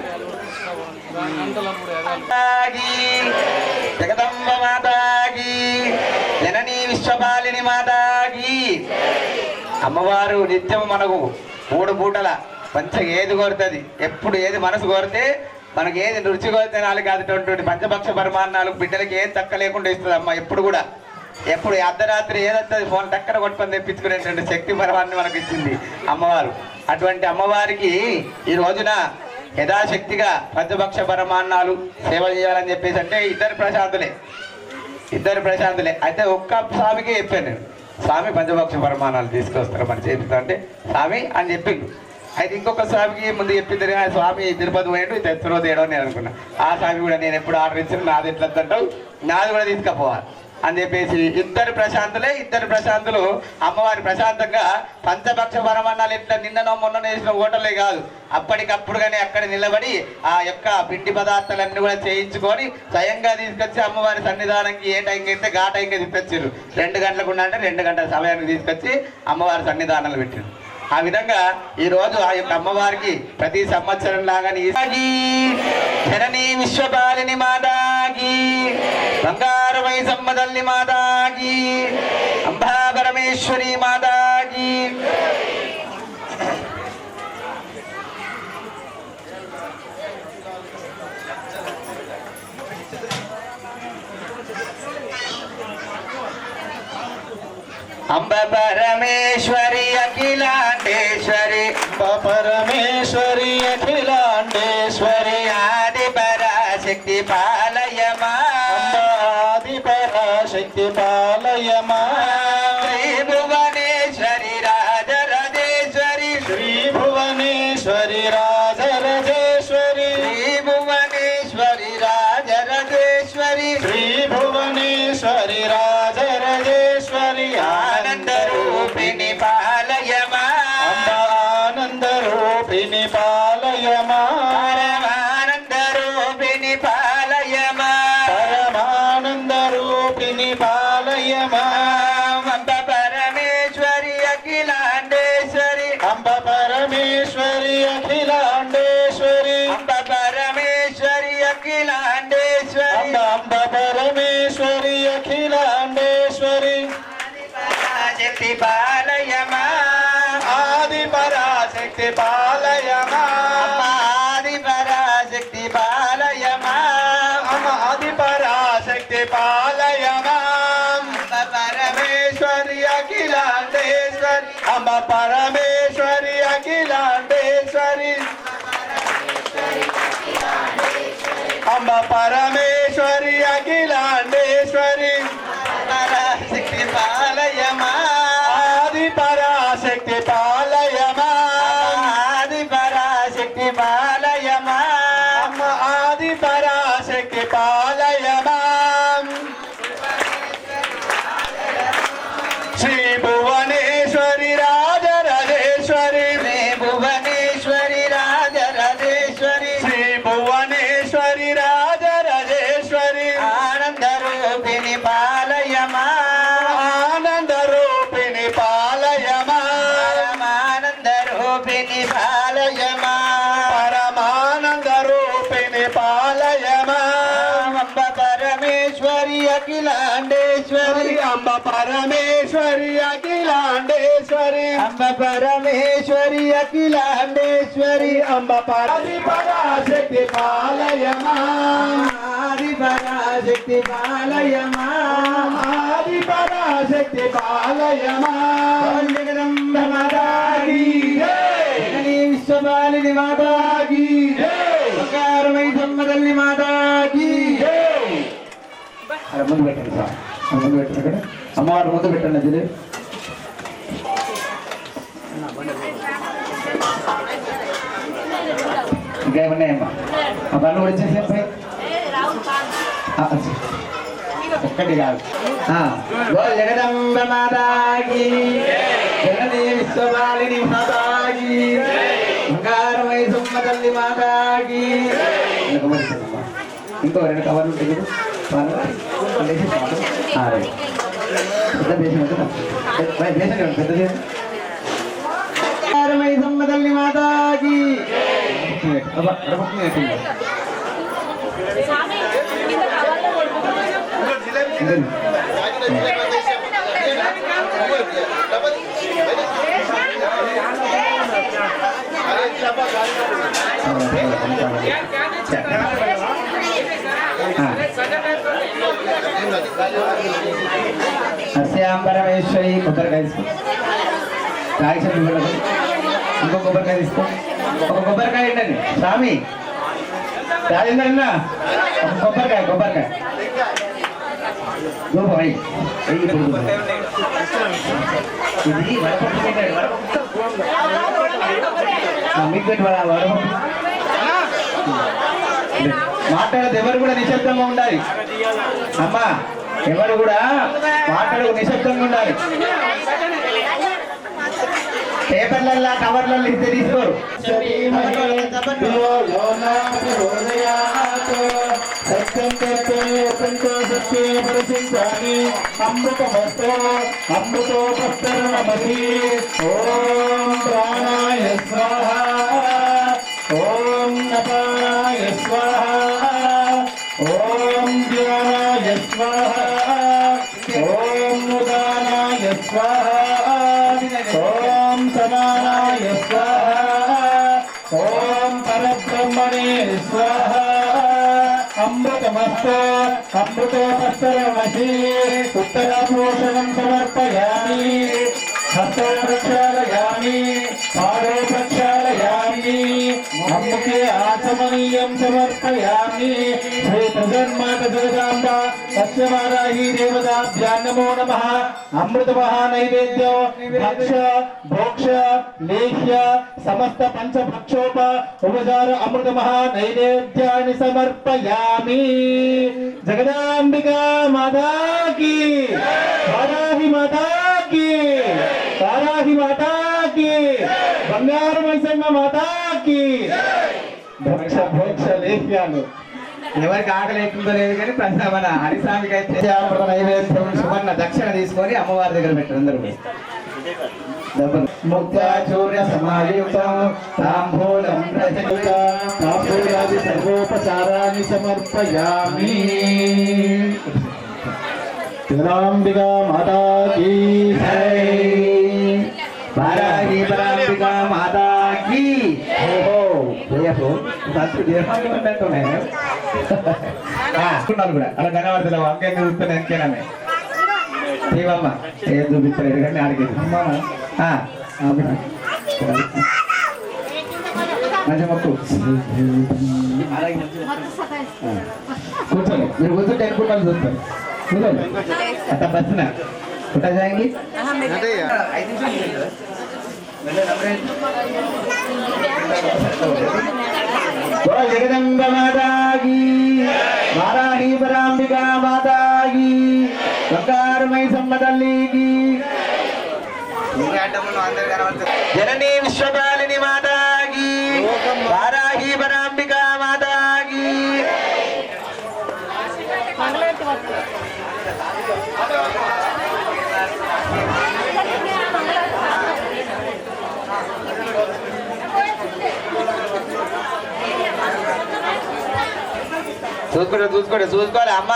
జగదంబ మాతాకి జననీ విశ్వపాలిని మాతాకి. అమ్మవారు నిత్యం మనకు 3 పూటల మంచిగా ఏది కోరుతుంది, ఎప్పుడు ఏది మనసు కోరితే మనకి ఏది రుచి కోరితే నాలుగు కాదు పంచపక్ష పరమాన్నాలు బిడ్డలకి ఏది తక్క లేకుండా ఇస్తుంది అమ్మ. ఎప్పుడు కూడా ఎప్పుడు అర్ధరాత్రి ఏదొస్తుంది ఫోన్ టక్కన కొట్టుకొని తెప్పించుకునేటువంటి శక్తి పరమాన్ని మనకు ఇచ్చింది అమ్మవారు. అటువంటి అమ్మవారికి ఈ రోజున యథాశక్తిగా పంచపక్ష పరమాన్నాలు సేవ చేయాలని చెప్పేసి అంటే ఇద్దరు ప్రశాంతులే అయితే ఒక్క స్వామికి చెప్పాను నేను, స్వామి పంచపక్ష పరమాణాలు తీసుకొస్తారు మన చేతితో అంటే స్వామి అని చెప్పిండు. అయితే ఇంకొక స్వామికి ముందు చెప్పింది ఆ స్వామి తిరుపతి పోయాడు తెచ్చులో తేయడం నేను అనుకున్నా. ఆ స్వామి కూడా నేను ఎప్పుడు ఆర్డర్ ఇచ్చిన నాది ఎట్లా అంటావు నాది కూడా తీసుకపోవాలి. అని చెప్పేసి ఇద్దరు ప్రశాంతులు అమ్మవారి ప్రశాంతంగా పంచపక్ష పరమన్నాలు ఇట్లా నిన్ననో మొన్న వేసిన ఓటలే కాదు, అప్పటికప్పుడుగానే అక్కడ నిలబడి ఆ యొక్క పిండి పదార్థాలన్నీ కూడా చేయించుకొని స్వయంగా తీసుకొచ్చి అమ్మవారి సన్నిధానానికి ఏ టైంకి అయితే గా టైంకి తీసుకొచ్చారు. 2 గంటలకు ఉండంటే 2 గంటల సమయానికి తీసుకొచ్చి అమ్మవారి సన్నిధానాలు పెట్టారు. ఆ విధంగా ఈ రోజు ఆ యొక్క అమ్మవారికి ప్రతి సంవత్సరం లాగానే జననీ విశ్వపాలిని మాతాకి, బంగారమై సమ్మదల్లి మాతాకి, అంబా పరమేశ్వరి మాతాకి. అంబ పరమేశ్వరి అఖిలాండేశ్వరి, పరమేశ్వరి అఖిలాండేశ్వరి, ఆది పరాశక్తి పాలయమా, ఆది పరాశక్తి పాలయమా, శ్రీ భువనేశ్వరి రాజరాజేశ్వరి, శ్రీ భువనేశ్వరి రాజరాజేశ్వరి, శ్రీ భువనేశ్వరి రాజరాజేశ్వరి, శ్రీ భువనేశ్వరి రాజరాజేశ్వరి, ఆనంద రూపిణి పాలయమా, ఆనంద రూపిణి పాలయమా, పరమానంద రూపిణి పాలయమా, పరమానంద రూపిణి పాలయమా, అంబ పరమేశ్వరి అఖిలాండేశ్వరి, అంబ పరమేశ్వరి అఖిలాండేశ్వరి, అంబ పరమేశ్వరి అఖిలాండేశ్వరి, అంబ పరమేశ్వరి అఖిలాండేశ్వరి, శక్తి పాలయమా, ఆది పరాశక్తి పాలయమా, ఆది పరాశక్తి పాలయమా, అమ్మ ఆది పరాశక్తి పాలయమా, అంబ పరమేశ్వరి అఖిలాండేశ్వరి, అంబ పరమేశ్వరి అఖిలాండేశ్వరి, అంబ పరమేశ్వరి అఖిలాండేశ్వరి, పరాశక్తి పాలయమా, ఆది పరాశక్తి పాలయమా, ఆది పరాశక్తి పాలయమా, అమ్మ ఆది పరాశక్తి పాలయమా, శ్రీ భువనేశ్వరి రాజరాజేశ్వరి, శ్రీ భువనేశ్వరి రాజరాజేశ్వరి, శ్రీ భువనేశ్వరి రాజరాజేశ్వరి, ఆనంద రూపిణి పాలయమా, ఆనంద రూపిణి పాలయమా, పరమానంద రూపిణి పాలయమా, పరమానంద రూపిణి పాలయమా, అంబ పరమేశ్వరి అఖిలాండేశ్వరి, అంబ పరమేశ్వరి అఖిలాండేశ్వరి, అంబ పరమేశ్వరి అఖిలాండేశ్వరి, అంబ పరాది పరాశక్తి పాలయమా, ఆది పరాశక్తి పాలయమా, ఆది పరాశక్తి పాలయమా, జగదంబ మాతాకి, జననీ విశ్వపాలిని మాతాకి, బంగారమై సమ్మదల్లి మాతాకి. అలా ముందు పెట్టండి సార్, ముందు పెట్టండి అక్కడ అమ్మవారు ముందు పెట్టండి. అది ఇంకా ఏమన్నాయమ్మా? ఆ పనులు కూడా ఇచ్చేసి ఒక్కటి కాదు. గోల్ జగదంబ మాతాకి, జగనీ విశ్వపాలిని మాతాకి, బంగారమై సమ్మదల్లి మాతాకి. ఇంకో 2 కవర్లు ఉంటాయి కదా, పెద్ద దేశం పెద్దది. బంగారమై సమ్మదల్లి మాతాకి. అస్యాం పరమేశ్వరి. కొబ్బరికాయ తీసుకో, రాగి చెట్టు వెళ్ళదు. ఇంకో కొబ్బరికాయ తీసుకో, ఒక కొబ్బరికాయ ఏంటండి స్వామి రాజేంద్రన్న, ఒక కొబ్బరికాయ రూపం అయ్యి ఇది వడపప్పు తింటాడు. మీకు పెట్టి వడపప్పు మాట్లాడేది ఎవరు కూడా నిశ్శబ్దంగా ఉండాలి. అమ్మా ఎవరు కూడా మాట్లాడు నిశ్శబ్దంగా ఉండాలి. పేపర్లల్లో కవర్లలో ఇస్తే తీసుకోరు. అమృతమస్తో అమృతోపస్తరణమసి. ఓం ప్రాణాయ స్వాహ, ఓం నపాయ స్వాహ, ఓం జ్ఞానాయ స్వాహ, ఓం ఉదానాయ స్వాహ, ఓం సమానాయ స్వాహ, ఓం పరబ్రహ్మణే స్వాహ. అమృతమస్తో అమృతోపస్తరణమసి. ఉత్తరాభూషణం సమర్పయామి, హస్తో ప్రక్షాళయామి, పాదో ప్రక్షాళయామి, అమ్ముకే ఆచమనీయం సమర్పయామి. శ్రీ ప్రజన్మాత జగదాంబ సత్యవారాహి దేవతాభ్యాం నమో నమః. అమృత మహానైవేద్యం భక్ష భోక్ష లేహ్య సమస్త పంచభక్షోప ఉపచార అమృత మహానైవేద్యాన్ని సమర్పయామి. జగదాంబికా మాతాకి, వారాహి మాతాకి, వారాహి మాతాకి, బంగారు మైసమ్మ మాతాకి. భక్ష భోక్ష లేహ్యాలు ఎవరికి ఆకలి అవుతుందో లేదు కానీ మన హరిస్వామికి అయితే అమృత నైవేద్యం సువర్ణ దక్షిణ తీసుకొని అమ్మవారి దగ్గర పెట్టారు అందరూ. ముక్తాచూర్య సమాయుక్తం తాంబూలం ప్రజయుత తాంబూలాది సర్వోపచారాన్ని సమర్పయామి. జగదాంబికా మాతాకి జై. వారాహి పరాంబికా మాతాకి. ఓహో రేపు ఫస్ట్ దేవాలయం ఉన్నట్టున్నాయి కూడా అలా కనబడతలేవు. అంకే చూస్తున్నాయి అంకేనమే దేవమ్మ ఏం చూపించలేదు కానీ ఆడికి మంచి మొక్కు కూర్చోండి. మీరు కూర్చుంటే ఎన్నుకుంటాను చూస్తారు. కూర్చోండి అట్లా బస్సున కుట్టా జాయింగి జగదంబ మాతాకి, వారాహి పరాంబికా మాతాకి, బంగారుమై సమ్మ తల్లికి, జననీ విశ్వపాలిని మాతాకి, వారాహి పరాంబికా మాతాకి. చూసుకోవాలి అమ్మ.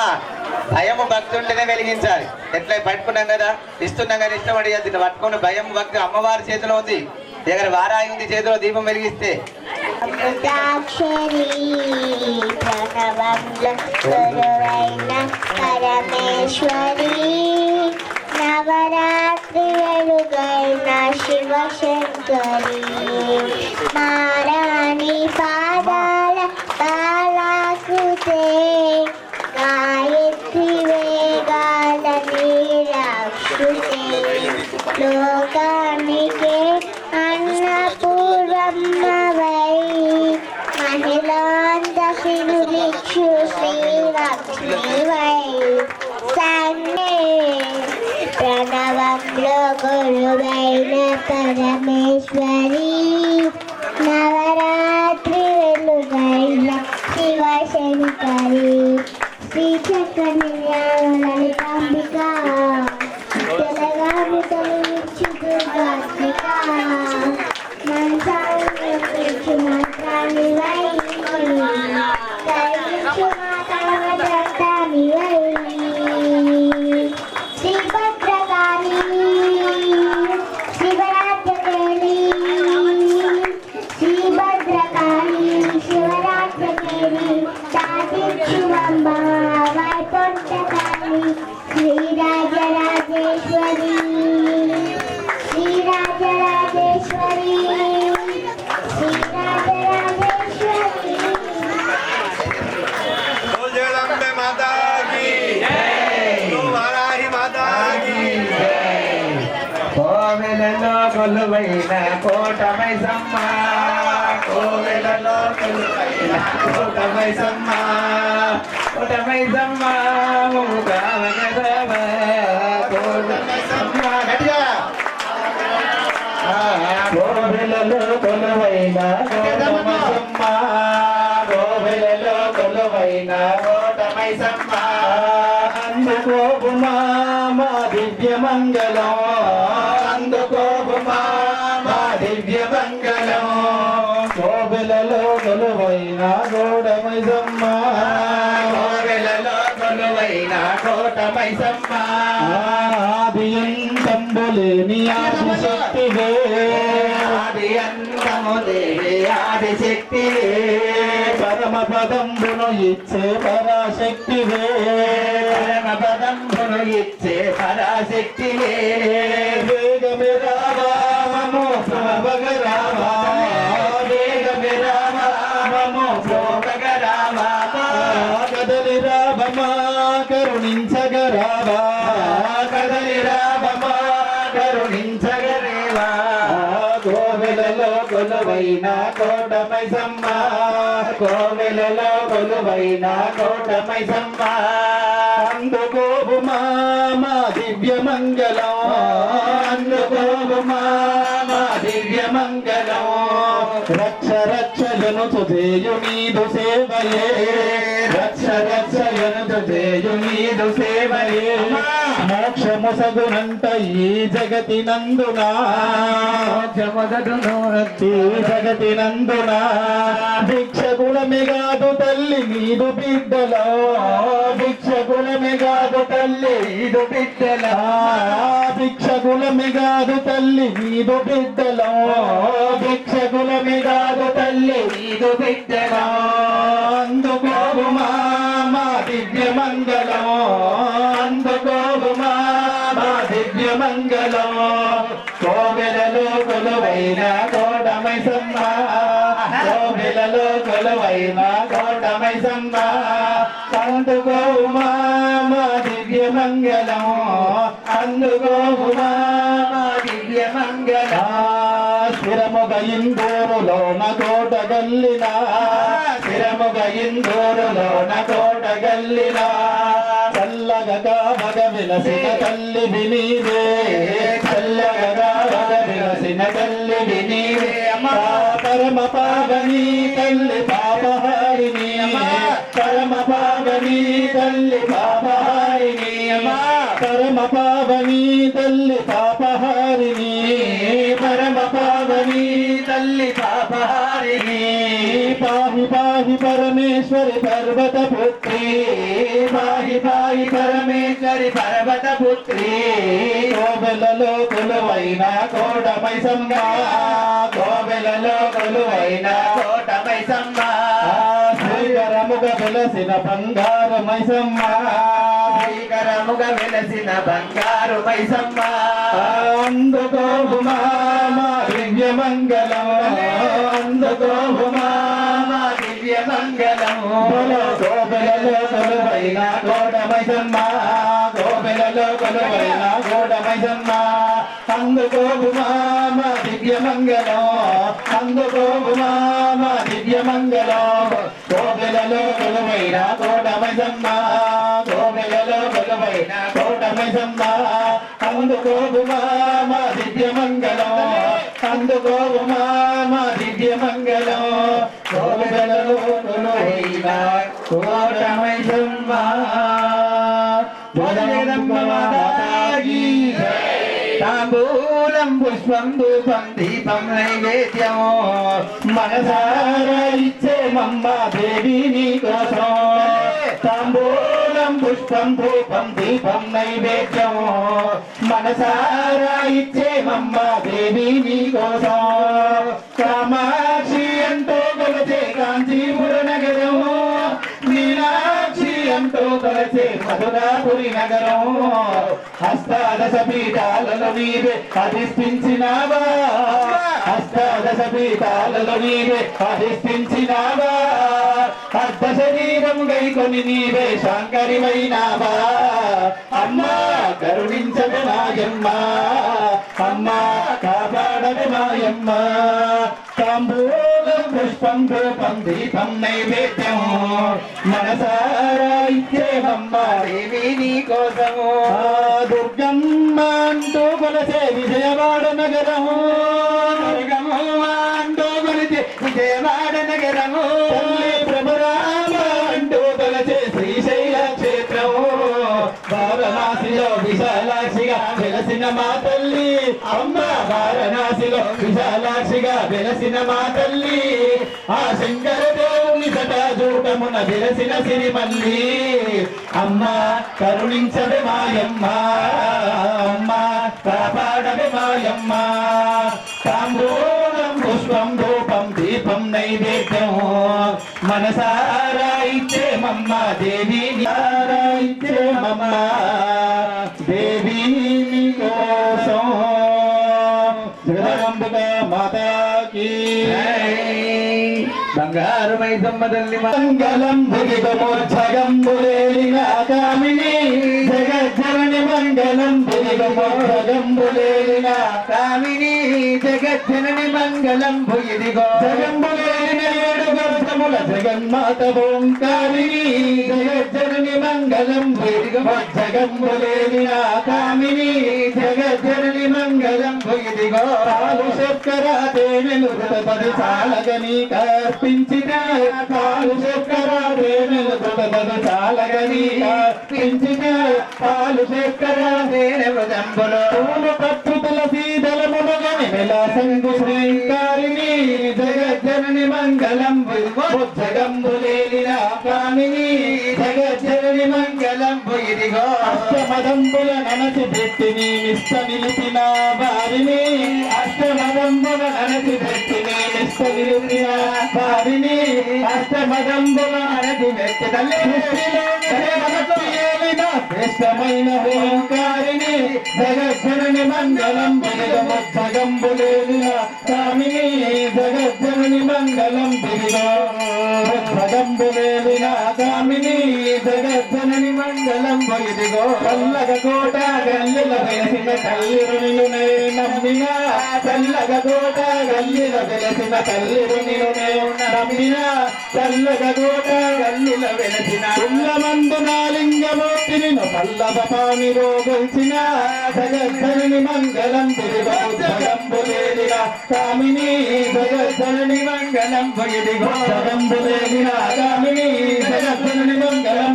భయము భక్తి ఉంటేనే వెలిగించాలి. ఎట్లా పట్టుకున్నాం కదా, ఇస్తున్నాం కదా, ఇష్టపడి దీన్ని పట్టుకుని భయం భక్తి అమ్మవారి చేతిలో ఉంది. దగ్గర వారాయి ఉంది చేతిలో, దీపం వెలిగిస్తే పరమేశ్వరి నవరాత్రి వెలుగైన శివశంకరి నారాయణి పాదాల బాలాకృతే గాయత్రి వేగాల నీరాక్షుతే లోకానికే అన్నపూర్వమ్మవై మహిళాంతశిరులిక్షు శ్రీలక్ష్మీవై సన్నే ప్రణవంలో గురువైన పరమేశ్వరి నవరాత్రి వెలుగైన శివశంకరి శ్రీచక్రనిలలితాంబిక తెలంగాణ తొలగించు దుర్గాత్మిక మంత్రాన్ని మంత్రాన్ని వై కలిగించు మాతాని వై శ్రీభద్రకాళి శివరాత్రకేళి శ్రీభద్రకాళి శివరాత్రకేళి తాతిచ్చువంబ వైకుంఠకాళి శ్రీరాజరాజేశ్వరి శ్రీరాజరాజేశ్వరి శ్రీరాజరాజేశ్వరి. జగదంబే మాతా కీ జై, వారాహి మాతా కీ జై. కోవెలలో కొలువైన కోటమై సమ్మ, కోవెలలో కొలువైన కోటమై సమ్మ, కోటమై సమ్మ, ముఖావన అందుకోపుమా మా దివ్య మంగళం అందుకోపుమా మా దివ్య మంగళం కోవెలలో కొలువైన గోడమైసమ్మ కోవెలలో కొలువైన కోటమైసమ్మ ఆది అంతములేని ఆదిశక్తివే ఆది అంతములేని ఆదిశక్తివే పరమ పదంబును ఇచ్చే పరాశక్తివే పరమ పదంబును ఇచ్చే పరాశక్తివే వేగమే రావా మమో ప్రభగ రావా వేగమే రావా మమో ప్రభగ రావా కదలి రావమా కరుణించగ రావా కదలి రావమా కరుణించగరేవా కోవెలలో కొలువైన కోటమైసమ్మ కోవెలలో కొలువైన కోటమైసమ్మ అందుకోపుమా మా దివ్య మంగళం అందుకోపుమా మా దివ్య మంగళం రక్ష రక్షలను తుదేయు నీదు సేవయే రక్ష రక్షలను తుదేయు నీదు సేవయే మోక్షము సగునంట ఈ జగతినందునా మోక్షముసగును ఈ జగతినందునా భిక్షకులమే కాదు తల్లి నీదు బిడ్డలో భిక్షకులమే కాదు తల్లి నీదు బిడ్డలో భిక్షకులమే కాదు తల్లి నీదు బిడ్డలో భిక్షకులమే కాదు తల్లి నీదు బిడ్డలో అందుకోపుమా మా దివ్య మంగళం అందుకోపుమా మా దివ్య మంగళం కోవెలలో కొలువైన కోటమైసమ్మ కోవెలలో కొలువైన కోటమైసమ్మ అందుకోపుమా మా దివ్య మంగళం అందుకోపుమా మా దివ్య మంగళం స్థిరముగ ఇందూరులోన కోటగల్లిన స్థిరముగ ఇందూరులోన కోటగల్లిన చల్లగగా మగ విలసిన తల్లి వినీవే చల్లగగా మగ విలసిన తల్లి వినీవే పరమ పావని తల్లి పాపహారిణి పరమ పావని తల్లి పాపహారిణి పరమ పావని తల్లి పాపహారిణి పరమ పావని తల్లి పాపహారిణి పాహి పాహి పరమేశ్వరి పర్వత పుత్రి పాహి పాహి పరమేశ్వరి పర్వత పుత్రి కోవెలలో కొలువైన కోటమైసమ్మ కోవెలలో కొలువైన కోటమైసమ్మ శ్రీకరముగ వెలసిన బంగారు మైసమ్మ శ్రీకరముగ వెలసిన బంగారు మైసమ్మ అందుకోపుమా మా దివ్య మంగళం అందుకోపుమా మా దివ్య మంగళం కోవెలలో కొలువైన కోటమైసమ్మ కోవెలలో కొలువైన కోటమైసమ్మ అందుకోపుమా మా దివ్య మంగళం అందుకోపుమా మా దివ్య మంగళం కోవెలలో కొలువైన కోటమైసమ్మ కోవెలలో కొలువైన కోటమైసమ్మ అందుకోపుమా మా దివ్య మంగళం అందుకోపుమా మా దివ్య మంగళం కోవెలలో కొలువైన కోటమైసమ్మ తాంబూలం పుష్పం ధూపం దీపం నైవేద్యం మనసారా ఇచ్చే మమ్మ దేవి నీ కోసం తాంబూలం పుష్పం ధూపం దీపం నైవేద్యం మనసారా ఇచ్చే మమ్మ దేవి నీ కోసం కామాక్షి అంటూ కొలిచే కాంచీపుర నగరం మీనాక్షి అంటూ కొలిచే మధురాపురి నగరం హస్తాదశ పీఠాలలో నీవే అధిష్ఠించినావా హస్తాదశ పీఠాలలో నీవే అధిష్ఠించినావా అర్ధ శరీరం గైకొని నీవే శాంకరివైనావా అమ్మా కరుణించవే మాయమ్మ అమ్మా కాపాడవే మాయమ్మ తాంబూలం పుష్పం ధూపం దీపం నైవేద్యం మనసారా ఇచ్చేమమ్మ దేవి నీ కోసము దుర్గమ్మ అంటూ కొలసే విజయవాడ నగరము దుర్గమ్మ అంటూ కొలిచే విజయవాడ నగరము తల్లి ప్రభరామ అంటూ కొలసే శ్రీశైల క్షేత్రము వారణాసిలో విశాలాక్షిగా వెలసిన మా తల్లి అమ్మ వారణాసిలో విశాలాక్షిగా వెలసిన మా తల్లి ఆ శంకర దేవుని సటాజూటమున వెలసిన సిరిమల్లి అమ్మ కరుణించవే మాయమ్మ అమ్మ కాపాడవే మాయమ్మ తాంబూలం పుష్పం ధూపం దీపం నైవేద్యం మనసారా ఇచ్చేమమ్మ దేవి ఇచ్చేమమ్మ దేవి కోసం జగదంబిక మాతాకి బంగారు మైసమ్మ తల్లి మంగళం భుజగమోత్సగంబులేలిన కామిని జగజ్జనని మంగళం భుజగమోత్సగంబులేలిన కామిని జగజ్జనని మంగళం భుయిదిగో జగంబులేలిన ఏడు గర్భముల జగన్మాత ఓంకారిని జగజ్జనని మంగళం భుయిదిగో జగంబులేలిన కామిని జగజ్జనని మంగళం భుయిదిగో పాలు చక్కెర తేనెలు పది చాలగని కర్పించిన పాలు చక్కెర తేనెలు పది చాలగని కర్పించిన పాలు చక్కెర తేనె వదంబులు పూలు పట్టు తులసి దళములుగని విలాసంగు శ్రీకారిణి జగజ్జనని మంగళం జగంబులేలిన కామిని జగజ్జనని మంగళం ఇదిగో అష్టమదంబుల ననసి పెట్టిని నిష్ట నిలిపిన వారిని అష్టమదంబుల ననసి పెట్టిని నిష్ట నిలిపిన వారిని అష్టమదంబుల ననసి పెట్టి తల్లి శ్రేష్టమైన ఓంకారిని జగజ్జనని మంగళం జగంబులేలిన కామిని జగజ్జనని మంగళం జగంబులేలిన కామిని జగజ్జనని మంగళం ఇదిగో చల్లగ కోట గల్లిల వెలసిన తల్లిరునిలునే నమ్మిన చల్లగ కోట గల్లిల వెలసిన తల్లిరునిలునే నమ్మిన చల్లగ కోట గల్లిల వెలసిన ఉల్లమందు నాలింగమూర్తిని పల్లవ పాని రోగల్చిన జగజ్జనని మంగళం జగంబులేలిన కామిని జగజ్జనని మంగళం ఇదిగో జగంబులేలిన కామిని జగజ్జనని మంగళం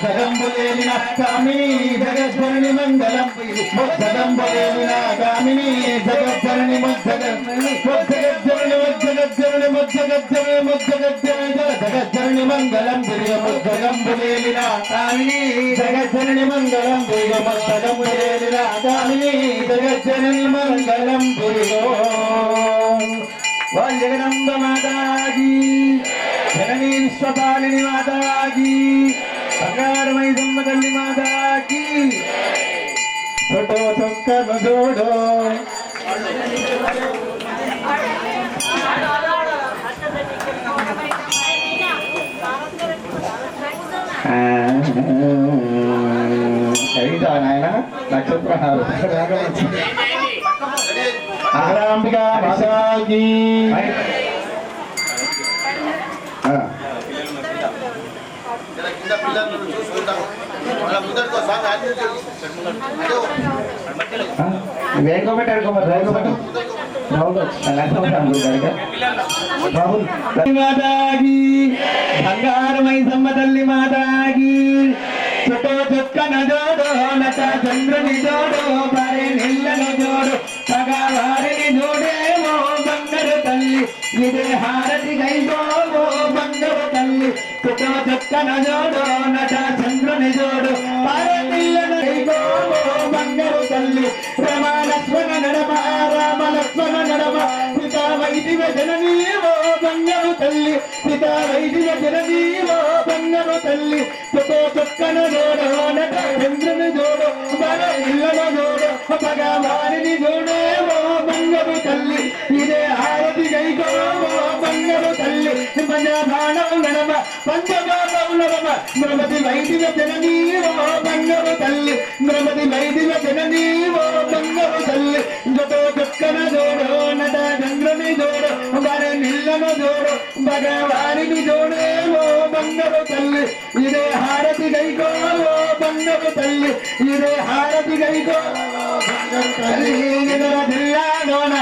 జగంబులేలిన కామిని జగజ్జనని మంగళం జగంబులేలిన కామిని జగజ్జనని జగజ్జనని మంగళం జగంబులేలిన కామిని జగజ్జనని మంగళం జగంబులేలిన కామిని జగజ్జనని మంగళం बोल जगदम्ब माता की जननी विश्वपालिनी माता की బంగారు మైసమ్మ తల్లి మాతా की छोटो चक्कर जोड़ो నాయన నక్షత్రహారం ఆరాంబికా మాతాకి కింద పిల్లలు చూసుకుంటాము మన ముందరికి సాంగ్ బంగారు మైసమ్మ తల్లి మాతాకి చుట్టూ చుక్కన జోడు నట చంద్రుని జోడు భార్య నిల్లను జోడు పగవారిని జోడేమో బంగారు తల్లి ఇదే హారతి గైగోమో బంగారు తల్లి చుట్టూ చుక్కన జోడు నట చంద్రుని జోడు భార్య నిల్లను గైగోమో బంగారు తల్లి రమ లక్ష్మణ నడమ రామ లక్ష్మణ నడమ పితా వైదిక జననీయమో బంగారు తల్లి పితా వైదిక జననీయమో బంగారు తల్లి చుట్టూ చుక్కన జోడు నట చంద్రుని జోడు భార్య నిల్లను జోడు పగవారిని జోడేమో బంగారు తల్లి ఇదే హారతి గైకోమో బంగారు తల్లి పంచ బాణం నడమ పంచబాణం నడమ ద్రౌపది వైదిక జననీవో బంగారు తల్లి ద్రౌపది వైదిక జననీవో బంగారు తల్లి జతో చుక్కన జోడు నట చంద్రుని జోడు భార్య నిల్లను జోడు భగవారిని జోడేమో బంగారు తల్లి ఇదే హారతి గైకోమో బంగారు బంగారు తల్లి ఇదే హారతి గైకో తల్లి ఇంద్ర జిల్లాలోన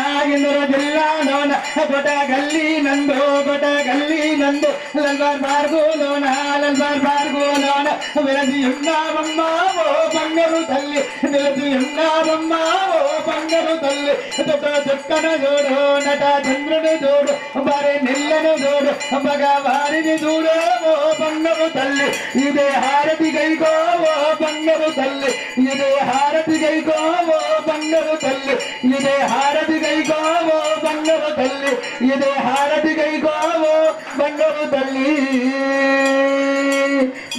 గొట గల్లీ నందు లల్బార్ మార్గోలోన వెలసి ఉన్నావమ్మా ఓ బంగారు తల్లి నిలసి ఉన్నావమ్మా ఓ బంగారు తల్లి చుక్కన చూడు నట చంద్రుని చూడు మరి నెల్లను చూడు మగవారిని చూడు ఓ బంగారు తల్లి ఇదే హారతి గైకో ఓ బంగారు తల్లి ఇదే హారతి గైకో ఓ బంగారు తల్లి ఇదే హారతి గైకో ఓ బంగారు తల్లి ఇదే హారతి గైకో ఓ బంగారు తల్లి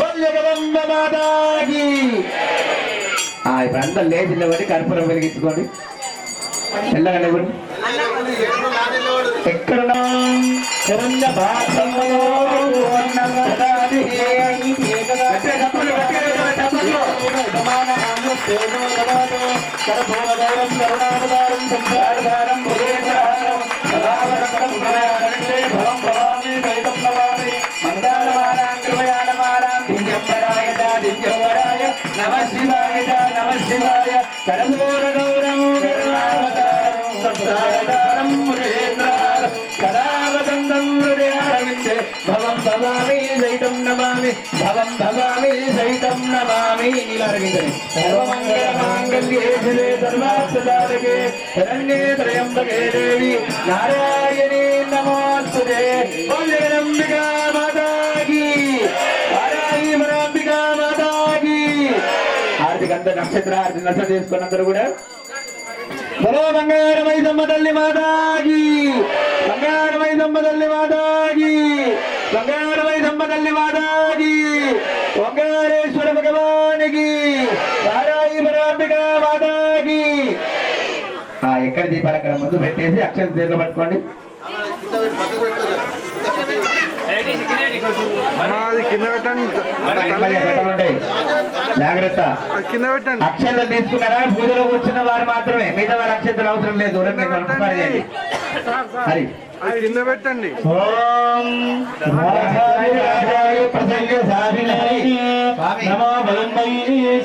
బల్యగదంబ మాతాకి ఇప్పుడు అందరూ లేచి నిలబడి కర్పూరం వెలిగించుకోండి ఎల్లగా నిలబడి ఎక్కడున్నా శరణ్య నమ శివాయ కరమూర గౌరము కరావదండం హృదయారవిందే భవం భవామి సైతం నమామి నీలారవిందని సర్వమంగళ మాంగళ్యే శివే సర్వార్థసాధకే శరణ్యే త్రయంబకే దేవి నారాయణీ నమోస్తుతే ఓం జగదంబికా మాతాకి వారాహి వరాంబికా మాతాకి ఆర్థిక అంత నక్షత్ర ఆర్థిక నష్టం చేసుకున్నందరూ కూడా బలో బంగారమైదమ్మ తల్లి మాతాకి ఓంకారేశ్వర భగవానికి వారాహి వరాంబిక మాతాకి ఎక్కడ దీపాలు అక్కడ ముందు పెట్టేసి అక్షర చేతిలో పట్టుకోండి జాగ్రత్త అక్షంతలు తీసుకున్నారా పూజలో కూర్చున్న వారు మాత్రమే మిగతా వారి అక్షంతలు అవసరం లేదు హరి కింద పెట్టండి ఓం రాజాయ ప్రసంగ నమో బలంబై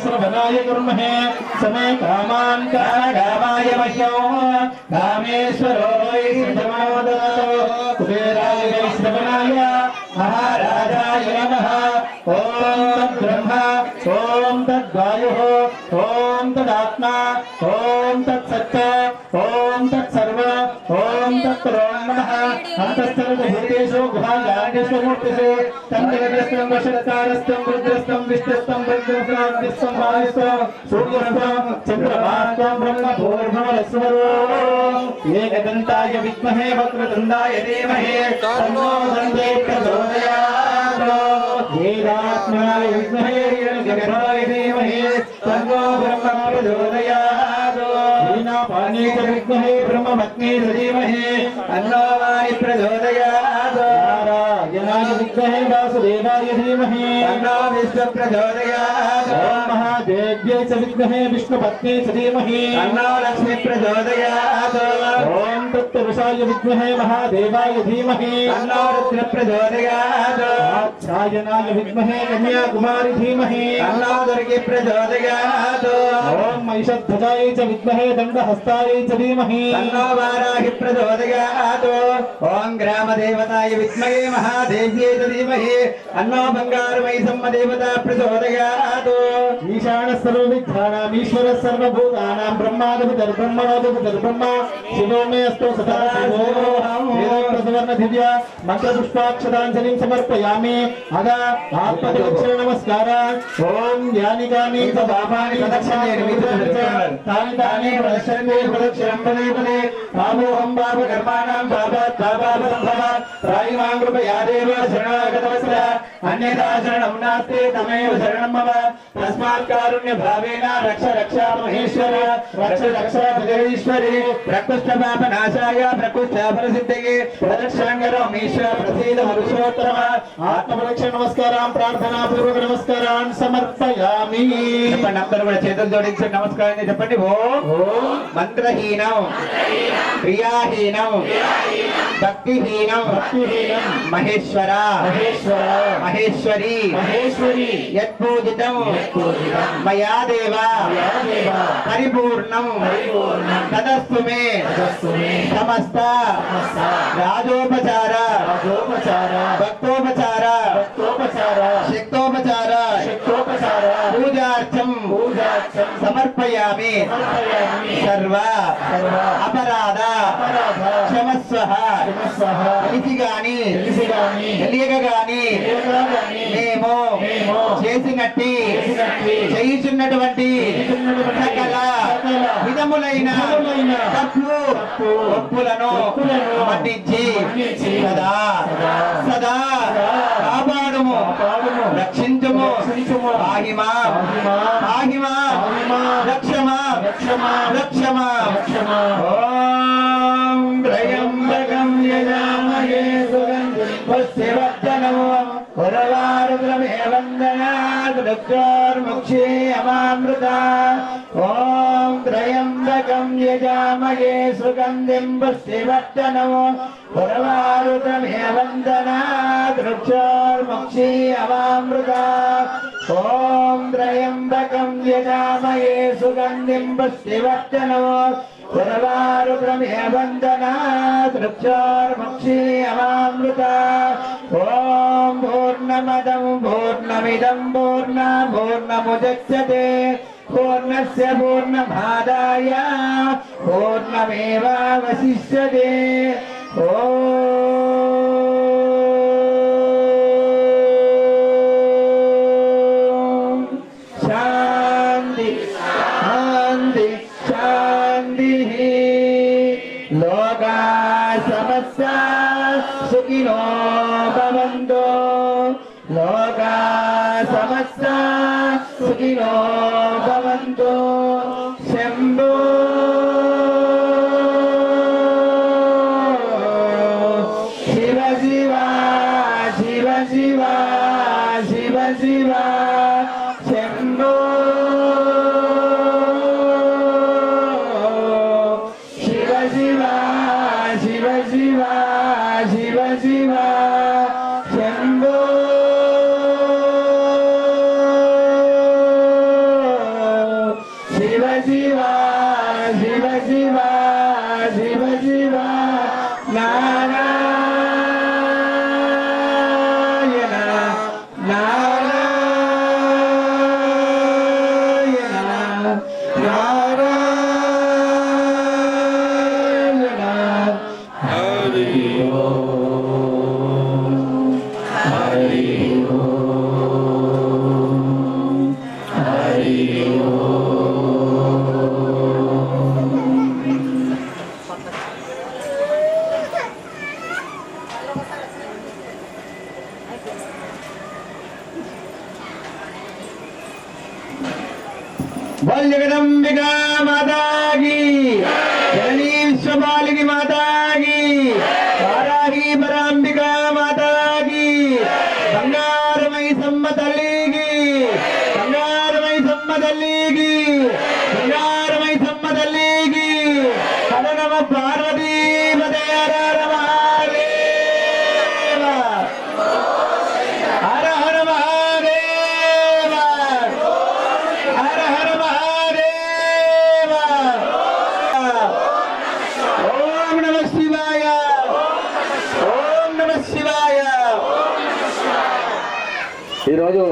శ్రవణాయ కుర్మహే సమే కామాన్ కామాయ మహ్యో కామేశ్వరో కుబేరాయ శ్రవణాయ మహారాజాయ నమః ఓం తద్బ్రహ్మ ఓం తద్వాయు ఓం తదాత్మా ఓం తత్సత్య ఓం తత్సర్వ ఓం తత్రోన్మః అంతఃసర్వభూతేషు గుహాగాంగేషు మూర్తిషు తంత్రగ్రస్తం వశత్కారస్తం రుద్రస్తం విష్ణుస్తం బ్రహ్మస్తం వాయుస్తం సూర్యస్తం చంద్రమాస్తం బ్రహ్మ భూర్భువస్వరో ఏకదంతాయ విద్మహే వక్రతుండాయ ధీమహి తన్నో దంతే ప్రచోదయాత్ వేదాత్మనాయ విద్మహే హిరణ్యగర్భాయ ధీమహి తన్నో బ్రహ్మ ప్రచోదయాత్ వీణాపాణి చ విద్మహే బ్రహ్మపత్ని ధీమహి తన్నో వాయు ప్రచోదయాత్ నారాయణాయ విద్మహే వాసుదేవాయ ధీమహి తన్నో విష్ణు ప్రచోదయాత్ ఓం మహాదేవ్యై చ విద్మహే విష్ణుపత్ని ధీమహి తన్నో లక్ష్మీ ప్రచోదయాత్ ఓం తత్పురుషాయ విద్మహే మహాదేవాయ ధీమహి తన్నో రుద్ర ప్రచోదయాత్ ఆచ్ఛాయనాయ విద్మహే కన్యాకుమారి ధీమహి తన్నో దుర్గే ప్రచోదయాత్ ఓం మహిషధ్వజాయ చ విద్మహే దండహస్తాయ చ ధీమహి తన్నో వారాహి ప్రచోదయాత్ ఓం గ్రామదేవతాయ విద్మహే మహాదేవ్యై చ ధీమహి తన్నో బంగారమయసమ్మ దేవతా ప్రచోదయాత్ ఈశాన సర్వవిద్యానాం ఈశ్వర సర్వభూతానాం బ్రహ్మాదిర్బ్రహ్మణోదిర్బ్రహ్మ శివో మే అస్తు సదా సువర్ణ దివ్య మంత్ర పుష్పాక్షతాంజలిం సమర్పయామి అదా ఆత్మదక్షిణ నమస్కార ఓం యాని కాని చ పాపాని తాని తాని ప్రదక్షిణే ప్రదక్షిణం పదే పదే పాపోహం పాప కర్మాణం పాపాత్ పాపాప సంభవ త్రాయిమాం కృపయా దేవ శరణాగతవత్సల అన్యథా శరణం నాస్తి తమేవ శరణం మమ తస్మాత్ కారుణ్య భావేన రక్ష రక్ష మహేశ్వర రక్ష రక్ష జగదీశ్వరి ప్రకృష్ట పాప నాశాయ ప్రకృష్ట ఫలసిద్ధికి ప్రదక్షిణం కరోమీశ్వర ప్రసీద పురుషోత్తమ ఆత్మ ప్రదక్షిణ నమస్కారం ప్రార్థనా పూర్వక నమస్కారాన్ సమర్పయామి చెప్పండి అందరూ కూడా చేతులు జోడించి నమస్కారం చెప్పండి ఓం మంత్రహీనం క్రియాహీనం భక్తిహీనం మహేశ్వర మహేశ్వరి యత్పూజితం మయా దేవ పరిపూర్ణం తదస్తు మే సమస్త రాజోపచార భక్తోపచార శక్తోపచార పూజార్థం సమర్పయామి సర్వ అపరాధ క్షమస్వః తెలిసి గాని తెలియక గాని మేము చేసినట్టి చేయుచున్నటువంటి సకల విధములైన తప్పులు ఒప్పులను మన్నించి సదా సదా కాపాడుము రక్షించుము పాహిమా పాహిమా రక్షమా రక్షమా ఓం త్రయంబకం యజామహే సుగంధిం పుష్టివర్ధనం ఉర్వారుకమే వందనాత్ దుఃఖోర్ముక్షే అమామృత ఓం త్రయంబకం యజామహే సుగంధిం పుష్టివర్ధనం ఉర్వారుకమే వందనాత్ దుఃఖోర్ముక్షే అమామృత ఓం త్రయంబకం యజామహే సుగంధిం పుష్టివర్ధనం ఉర్వారుకమే వందనాత్ దుఃఖోర్ముక్షే అమామృత ఓం పూర్ణమదం పూర్ణమిదం పూర్ణముదచ్యతే పూర్ణస్య పూర్ణమాదాయ పూర్ణమేవావశిష్యతే ఓం శాంతి శాంతి శాంతి లోకా సమస్తా సుఖినో భవంతు లోకా సమస్తా సుఖినో భవంతు శంభో శివ శివ శివ శివ శివ శివ శంభో శివ శివ శివ శివ శివ శివ శంభో శివ శివ శివ శివ శివ శివ నారాయణ నారాయణ నారాయణ హరి ఓం హరి ఓం హరి बोल जगदम्बिका माता की जननी विश्वपालिनी माता की वाराही परांबिका माता की बंगारमयी सम्मतल्ली की बंगारमयी सम्मतल्ली की बंगारमयी सम्मतल्ली की हर नम पार्वती पते हर हर महादेव हर हर महादेव हर हर महादेव ओम नमः शिवाय ओम नमः शिवाय ఈరోజు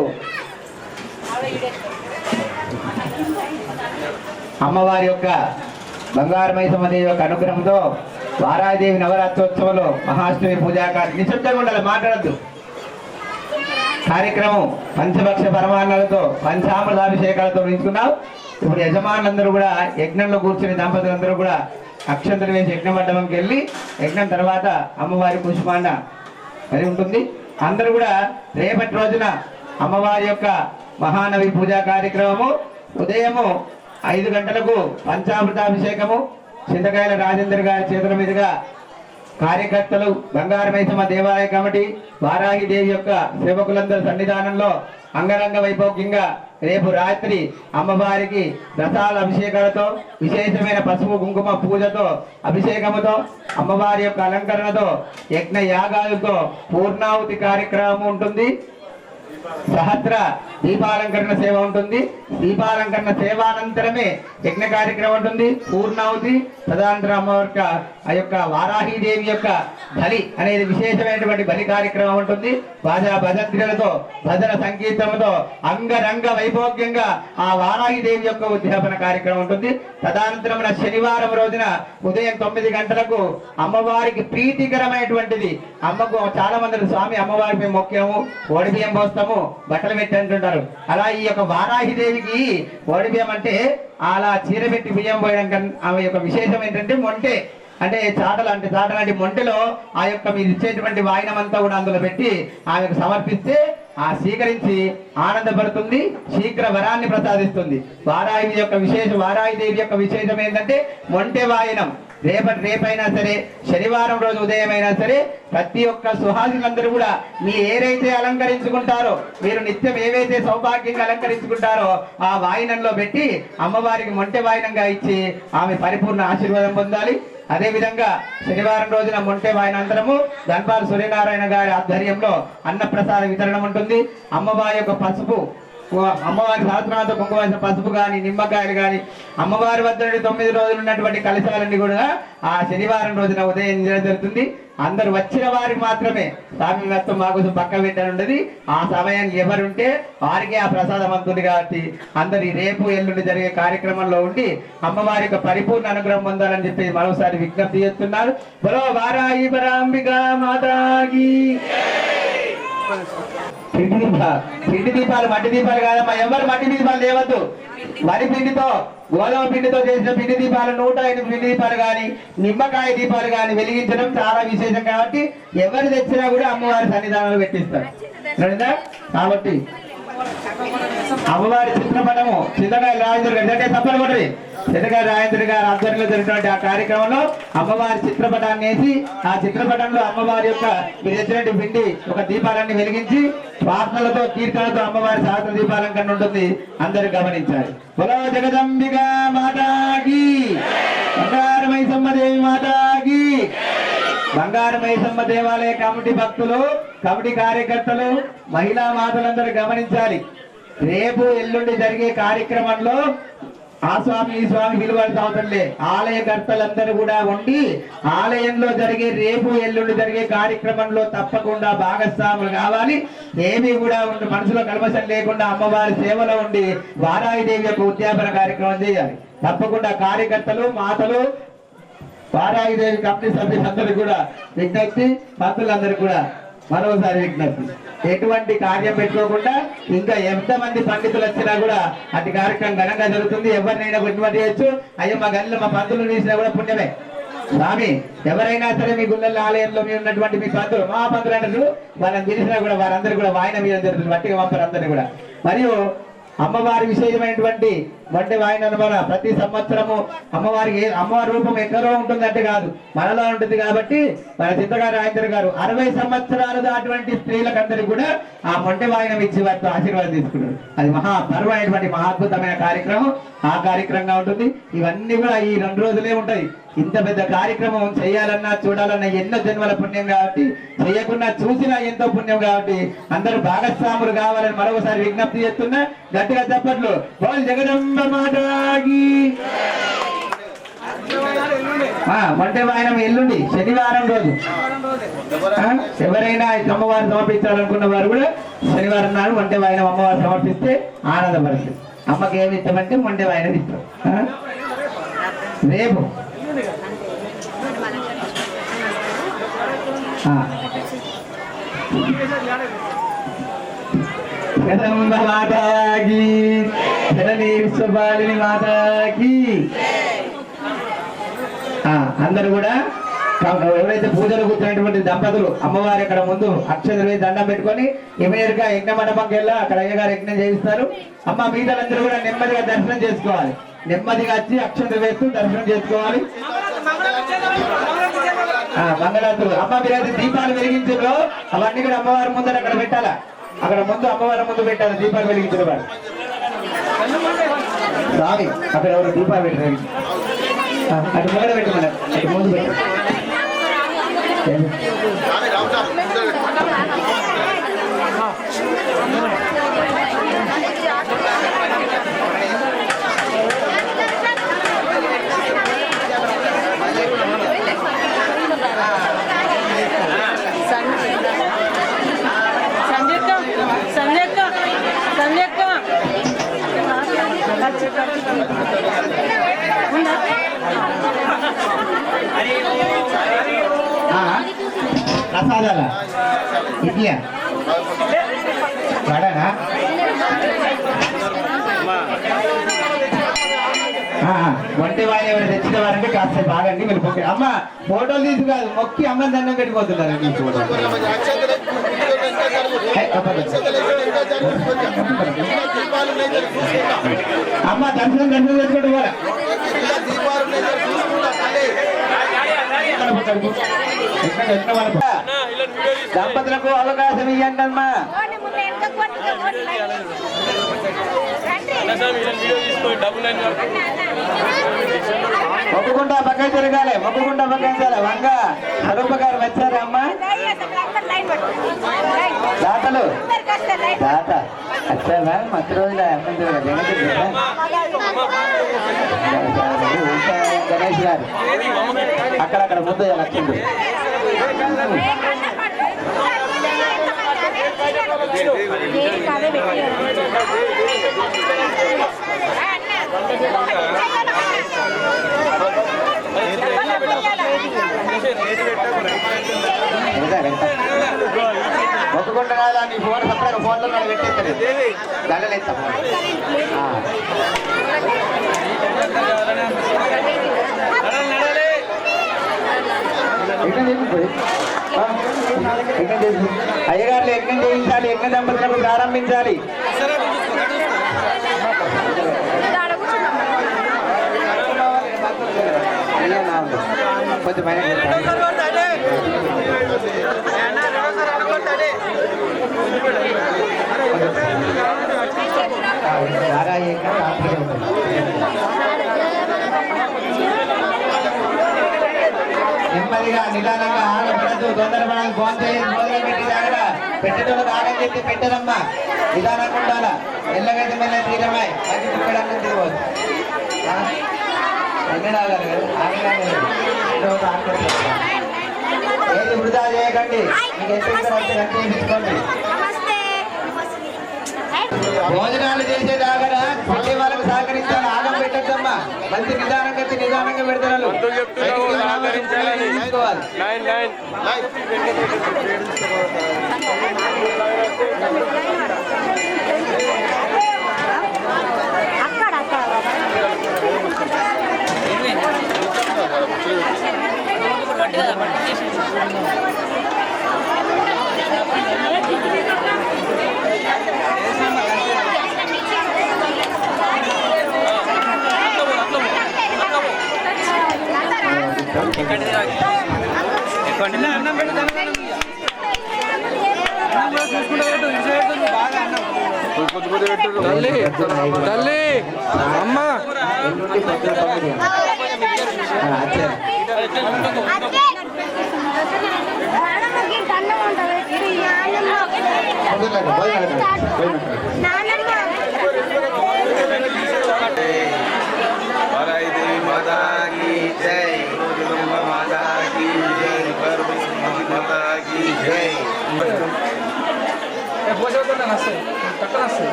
అమ్మవారి యొక్క బంగారమైసమ్మ దేవి యొక్క అనుగ్రహంతో వారాదేవి నవరాత్రోత్సవంలో మహాష్టమి పూజా నిశ్శబ్దంగా ఉండాలి, మాట్లాడద్దు. కార్యక్రమం పంచభక్ష పరమాన్నాలతో పంచామృతాభిషేకాలతో నిలుచుకున్నాం. ఇప్పుడు యజమానులందరూ కూడా యజ్ఞంలో కూర్చుని దంపతులందరూ కూడా అక్షంతలు వేసి యజ్ఞ మండపంకి వెళ్ళి యజ్ఞం తర్వాత అమ్మవారి పుష్పాన్న మరి ఉంటుంది. అందరూ కూడా రేపటి రోజున అమ్మవారి యొక్క మహానవి పూజా కార్యక్రమము ఉదయము 5 గంటలకు పంచామృతాభిషేకము చింతకాయల రాజేందర్ గారి చేతుల మీదుగా కార్యకర్తలు, బంగారు మైసమ్మ దేవాలయ కమిటీ, వారాహి దేవి యొక్క సేవకులందరి సన్నిధానంలో అంగరంగ వైభోగ్యంగా రేపు రాత్రి అమ్మవారికి రసాల అభిషేకాలతో, విశేషమైన పసుపు కుంకుమ పూజతో, అభిషేకముతో, అమ్మవారి యొక్క అలంకరణతో, యజ్ఞ యాగాలతో పూర్ణాహుతి కార్యక్రమం ఉంటుంది. సహస్ర దీపాలంకరణ సేవ ఉంటుంది. దీపాలంకరణ సేవానంతరమే యజ్ఞ కార్యక్రమం ఉంటుంది. పూర్ణాహుతి తదనంతరం అమ్మవారి ఆ యొక్క వారాహీదేవి యొక్క బలి అనేది విశేషమైనటువంటి బలి కార్యక్రమం ఉంటుంది. బాజా భజంత్రులతో, భజన సంగీతంతో అంగరంగ వైభోగ్యంగా ఆ వారాహీదేవి యొక్క ఉద్యాపన కార్యక్రమం ఉంటుంది. తదనంతరం శనివారం రోజున ఉదయం 9 గంటలకు అమ్మవారికి ప్రీతికరమైనటువంటిది, అమ్మకు చాలా మంది స్వామి అమ్మవారికి మేము మొక్కాము, ఓడి బియ్యం పోస్తాము, బట్టలు పెట్టి అంటుంటారు. అలా ఈ యొక్క వారాహిదేవికి ఓడి బియ్యం అంటే అలా చీర పెట్టి బియ్యం పోయడం కన్నా ఆమె యొక్క విశేషం ఏంటంటే మొంటె అంటే చాటలాంటి మొంటెలో ఆ యొక్క మీరు ఇచ్చేటువంటి వాయినం అంతా కూడా అందులో పెట్టి ఆమెకు సమర్పిస్తే ఆ స్వీకరించి ఆనందపడుతుంది, శీఘ్ర వరాన్ని ప్రసాదిస్తుంది. వారాహిదేవి యొక్క విశేషం ఏంటంటే మొంటె వాయనం. రేపైనా సరే, శనివారం రోజు ఉదయం అయినా సరే, ప్రతి ఒక్క సుహాసిలందరూ కూడా మీరు ఏదైతే అలంకరించుకుంటారో, మీరు నిత్యం ఏవైతే సౌభాగ్యంగా అలంకరించుకుంటారో ఆ వాయినంలో పెట్టి అమ్మవారికి మొంటె వాయినంగా ఇచ్చి ఆమె పరిపూర్ణ ఆశీర్వాదం పొందాలి. అదే విధంగా శనివారం రోజున మొంటె వాయినంతరము ధన్పాల్ సూర్యనారాయణ గారి ఆధ్వర్యంలో అన్నప్రసాద వితరణ ఉంటుంది. అమ్మవారి యొక్క పసుపు, అమ్మవారి సహస్రనాథ కుంకుమ పసుపు కానీ, నిమ్మకాయలు కానీ, అమ్మవారి వద్ద 9 రోజులు ఉన్నటువంటి కలశాలన్నీ కూడా ఆ శనివారం రోజున ఉదయం జరుగుతుంది. అందరు వచ్చిన వారికి మాత్రమే స్వామి మొత్తం మా కోసం పక్క పెట్టనుండదు. ఆ సమయానికి ఎవరుంటే వారికే ఆ ప్రసాదం అందుతుంది. కాబట్టి అందరి రేపు ఎల్లుండి జరిగే కార్యక్రమంలో ఉండి అమ్మవారి యొక్క పరిపూర్ణ అనుగ్రహం పొందాలని చెప్పి మరోసారి విజ్ఞప్తి చేస్తున్నారు. బలో వారాహి పరాంబికా మాతాకి. పిండి దీపాలు మట్టి దీపాలు కాదమ్మా, ఎవరు మట్టి దీపాలు లేవద్దు. వరి పిండితో, గోధుమ పిండితో చేసిన పిండి దీపాలు 108 పిండి దీపాలు కానీ, నిమ్మకాయ దీపాలు కానీ వెలిగించడం చాలా విశేషం. కాబట్టి ఎవరు తెచ్చినా కూడా అమ్మవారి సన్నిధానంలో పెట్టిస్తారు. కాబట్టి అమ్మవారి చిత్రపటము చింతకాయ రాజేంద్ర గారు అంటే తప్పని కొట్టది చింతకాయ రాజేంద్ర గారి ఆధ్వర్యంలో జరిగినటువంటి ఆ కార్యక్రమంలో అమ్మవారి చిత్రపటాన్ని వేసి ఆ చిత్రపటంలో అమ్మవారి యొక్క మీరు తెచ్చినటువంటి పిండి ఒక దీపాలన్నీ వెలిగించి ప్రార్థనలతో, కీర్తనలతో అమ్మవారి సహస్ర దీపాలంకరణ ఉంటుంది. అందరూ గమనించాలి. బలో జగదంబికా మాతాకి, బంగారు మైసమ్మ దేవి మాతాకి. బంగారు మైసమ్మ దేవాలయ కమిటీ భక్తులు, కమిటీ కార్యకర్తలు, మహిళా మాతలందరూ గమనించాలి. రేపు ఎల్లుండి జరిగే కార్యక్రమంలో ఆ స్వామి ఈ స్వామి విలువలు అవసరంలే. ఆలయకర్తలందరూ కూడా ఉండి ఆలయంలో జరిగే రేపు ఎల్లుండి జరిగే కార్యక్రమంలో తప్పకుండా భాగస్వాములు కావాలి. ఏమీ కూడా మనసులో కల్మషం లేకుండా అమ్మవారి సేవలో ఉండి వారాహిదేవి యొక్క ఉద్యాపన కార్యక్రమం చేయాలి. తప్పకుండా కార్యకర్తలు, మాతలు, వారాహిదేవి కమిటీ సభ్యులందరూ కూడా విజ్ఞప్తి, భక్తులందరూ కూడా మరోసారి విజ్ఞప్తి, ఎటువంటి కార్యం పెట్టుకోకుండా ఇంకా ఎంతమంది పండితులు వచ్చినా కూడా అటు కార్యక్రమం ఘనంగా జరుగుతుంది. ఎవరినైనా ఇన్వైట్ చేయొచ్చు. అయ్యో మా గల్లీలో మా పంతులు తీసినా కూడా పుణ్యమే. స్వామి ఎవరైనా సరే మీ గుళ్ళల్లో ఆలయంలో మీ ఉన్నటువంటి మీ పంతులు, మా పంతులు అంటారు, వాళ్ళని తెలిసినా కూడా వారందరూ కూడా వాయన మీద జరుగుతుంది. వట్టిగా పంపరు అందరినీ కూడా. మరియు అమ్మవారి విశేషమైనటువంటి వంటి వాయిన వల్ల ప్రతి సంవత్సరము అమ్మవారి రూపం ఎక్కడో ఉంటుందంటే కాదు, మనలో ఉంటుంది. కాబట్టి మన చింతగారు రాజేంద్ర గారు 60 సంవత్సరాలు అటువంటి స్త్రీలకందరికీ కూడా ఆ మొంటె వాయినం ఇచ్చి వారితో ఆశీర్వాదం తీసుకున్నారు. అది మహాపర్వమైనటువంటి మహాద్భుతమైన కార్యక్రమం. ఆ కార్యక్రమంగా ఉంటుంది. ఇవన్నీ కూడా ఈ 2 రోజులే ఉంటాయి. ఇంత పెద్ద కార్యక్రమం చేయాలన్నా, చూడాలన్నా ఎన్నో జన్మల పుణ్యం. కాబట్టి చేయకుండా చూసినా ఎంతో పుణ్యం. కాబట్టి అందరూ భాగస్వాములు కావాలని మరొకసారి విజ్ఞప్తి చేస్తున్నా. గట్టిగా చెప్పట్లు. బోల్ జగదంబ మాతాకి. మొంటె వాయనం ఎల్లుండి శనివారం రోజు. ఎవరైనా అమ్మవారు సమర్పించాలనుకున్న వారు కూడా శనివారం నాడు మొంటె వాయనం అమ్మవారు సమర్పిస్తే ఆనందపడుతుంది. అమ్మకి ఏమి ఇస్తామంటే మొంటె వాయనం ఇస్తాం. రేపు జగదంబ మాతాకి, జననీ విశ్వపాలిని మాతాకి. అందరూ కూడా ఎవరైతే పూజలు కూర్చున్నటువంటి దంపతులు అమ్మవారి అక్కడ ముందు అక్షతలు వేసి దండం పెట్టుకొని ఇమీడియట్ గా యజ్ఞ మండపంకి వెళ్ళి అక్కడ అయ్యగారు యజ్ఞం చేయిస్తారు. అమ్మ మీదలందరూ కూడా నెమ్మదిగా దర్శనం చేసుకోవాలి. నెమ్మదిగా వచ్చి అక్షతలు వేస్తూ దర్శనం చేసుకోవాలి. మంగళాతులు అమ్మ మీరైతే దీపాలు వెలిగించారు అవన్నీ కూడా అమ్మవారి ముందర అక్కడ పెట్టాలా అక్కడ ముందు అమ్మవారి ముందు పెట్టాలి దీపాలు వెలిగించిన వారు స్వామి అక్కడ ఎవరు దీపాలు పెట్టారు అటు ముందర పెట్టమన్నారు అటు ముందు పెట్టారు ప్రసాదాల ఇడ్లీ వడనా వంటి వారు ఎవరు తెచ్చిన వారంటే కాస్త బాగండి మీరు మొక్కి అమ్మ ఫోటోలు తీసి కాదు మొక్కి అమ్మ దండం పెట్టిపోతున్నారు మీ ఫోటో అమ్మ దర్శనం చేసుకుంటూ పోరా దంపతులకు అవకాశం ఇవ్వండి అమ్మా మొక్కుకుంటా పక్కన తిరగాలి మొక్కుకుంటా పక్కన తిరగాలి వంగ స్వరూప గారు వచ్చారా అమ్మా దాతలు దాత వచ్చారా మంచి రోజుల గణేష్ గారు అక్కడక్కడ ముందు లక్ష్మి ఒప్పుకుంటా కాదా నీ ఫోన్ సపరేట్ ఫోన్లో పెట్టేస్తారు గల్లలు ఎత్తాం అయ్యగారులు యజ్ఞం చేయించాలి యజ్ఞ దంపతులకు ప్రారంభించాలి కొంచెం నెమ్మదిగా నిదానంగా ఆగపడద్దు తొందరపడాలి ఫోన్ చేసి మొదలు పెట్టి జాగ్రత్త పెట్టేటోళ్ళకి ఆగని చెప్పి పెట్టదమ్మా నిదానంగా ఉండాలా ఎల్లగైతే మెల్ల తీరమాయి అది తిప్పడానికి తిరగదు ఆగాలి ఏది వృధా చేయకండి మీకు ఎంత తీసుకోండి భోజనాలు చేసే దాకా పెట్టే వాళ్ళకి సహకరించాలి ఆగం పెట్టద్దమ్మా మంచి నిదానంగా నిదానంగా పెడతారు తల్లి అమ్మ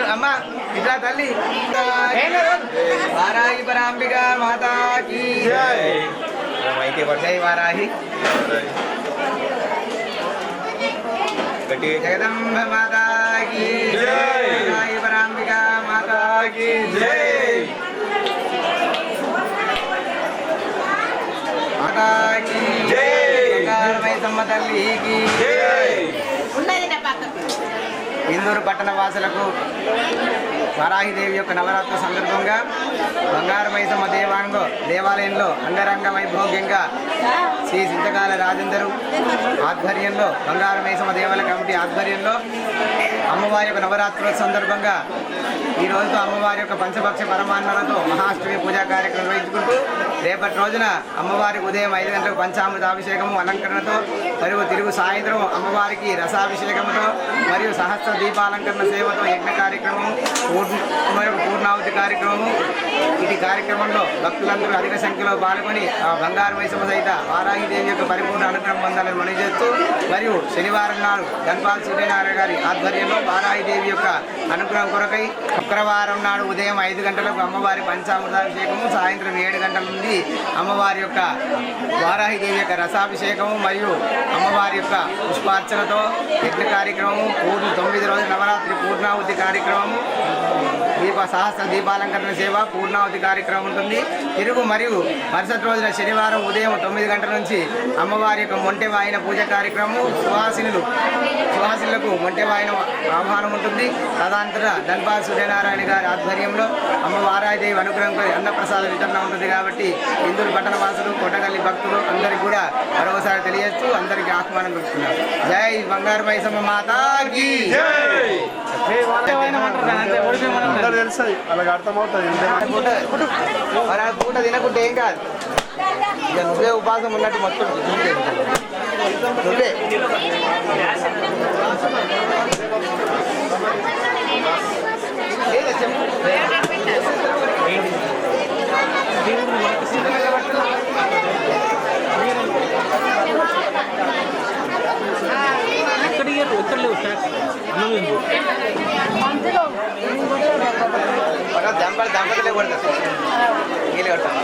అమ్మా ఇట్లా తల్లి వారాహి పరాంబిక మాతాకి జై వారాహి జగదంబ మాతాకి వారాహి పరాంబిక మాతాకి మాతాకి మైసమ్మ తల్లికి ఇందూరు పట్టణ వాసులకు వారాహిదేవి యొక్క నవరాత్రి సందర్భంగా బంగారు మైసమ్మ దేవాంగ శనివారంలో దేవాలయంలో అంగరంగ వైభోగ్యంగా శ్రీ సింతకాల రాజేందరు ఆధ్వర్యంలో బంగారు మైసమ్మ దేవాలయ కమిటీ ఆధ్వర్యంలో అమ్మవారి యొక్క నవరాత్రుల సందర్భంగా ఈ రోజుతో అమ్మవారి యొక్క పంచభక్ష పరమాన్నాలతో మహాష్టమి పూజా కార్యక్రమం నిర్వహించుకుంటూ రేపటి రోజున అమ్మవారికి ఉదయం 5 గంటలకు పంచామృతాభిషేకము అలంకరణతో మరియు తిరుగు సాయంత్రం అమ్మవారికి రసాభిషేకంతో మరియు సహస్ర దీపాలంకరణ సేవతో యజ్ఞ కార్యక్రమము మరియు పూర్ణాహుతి కార్యక్రమము ఇటు కార్యక్రమంలో భక్తులందరూ అధిక సంఖ్యలో పాల్గొని ఆ బంగారు మైసమ్మ సహిత వారాహిదేవి యొక్క పరిపూర్ణ అనుగ్రహం పొందాలని మనవి చేస్తూ మరియు శనివారం నాడు ధన్పాల్ సూర్యనారాయణ గారి ఆధ్వర్యంలో వారాహిదేవి యొక్క అనుగ్రహం కొరకై శుక్రవారం నాడు ఉదయం 5 గంటలకు అమ్మవారి పంచామృతాభిషేకము సాయంత్రం 7 గంటల నుండి అమ్మవారి యొక్క వారాహిదేవి యొక్క రసాభిషేకము మరియు అమ్మవారి యొక్క పుష్పార్చనతో యజ్ఞ కార్యక్రమము 9 రోజుల నవరాత్రి పూర్ణాహుతి కార్యక్రమము సహస్ర దీపాలంకరణ సేవ పూర్ణావతి కార్యక్రమం ఉంటుంది. తిరుగు మరియు మరుసటి రోజున శనివారం ఉదయం 9 గంటల నుంచి అమ్మవారి యొక్క మొంటె వాయిన పూజ కార్యక్రమం సుహాసినులకు మొంటె వాయిన ఆహ్వానం ఉంటుంది. తదనంతర ధన్పాల్ సూర్యనారాయణ గారి ఆధ్వర్యంలో అమ్మవారాదేవి అనుగ్రహంపై అన్నప్రసాద వితరణ ఉంటుంది. కాబట్టి ఇందూరు పట్టణ వాసులు కొట్టగల్లి భక్తులు అందరికీ కూడా మరొకసారి తెలియజేస్తూ అందరికీ ఆహ్వానం పెడుతున్నారు. జై బంగారు మైసమ్మ మాతాకి తెలుస్తుంది అలాగ అర్థమవుతుంది. పూట తినకుంటే ఏం కాదు, ఇక నువ్వే ఉపాసం ఉన్నట్టు మొత్తం నువ్వే దంపతులే కొడతారు వీళ్ళు కొడతారు.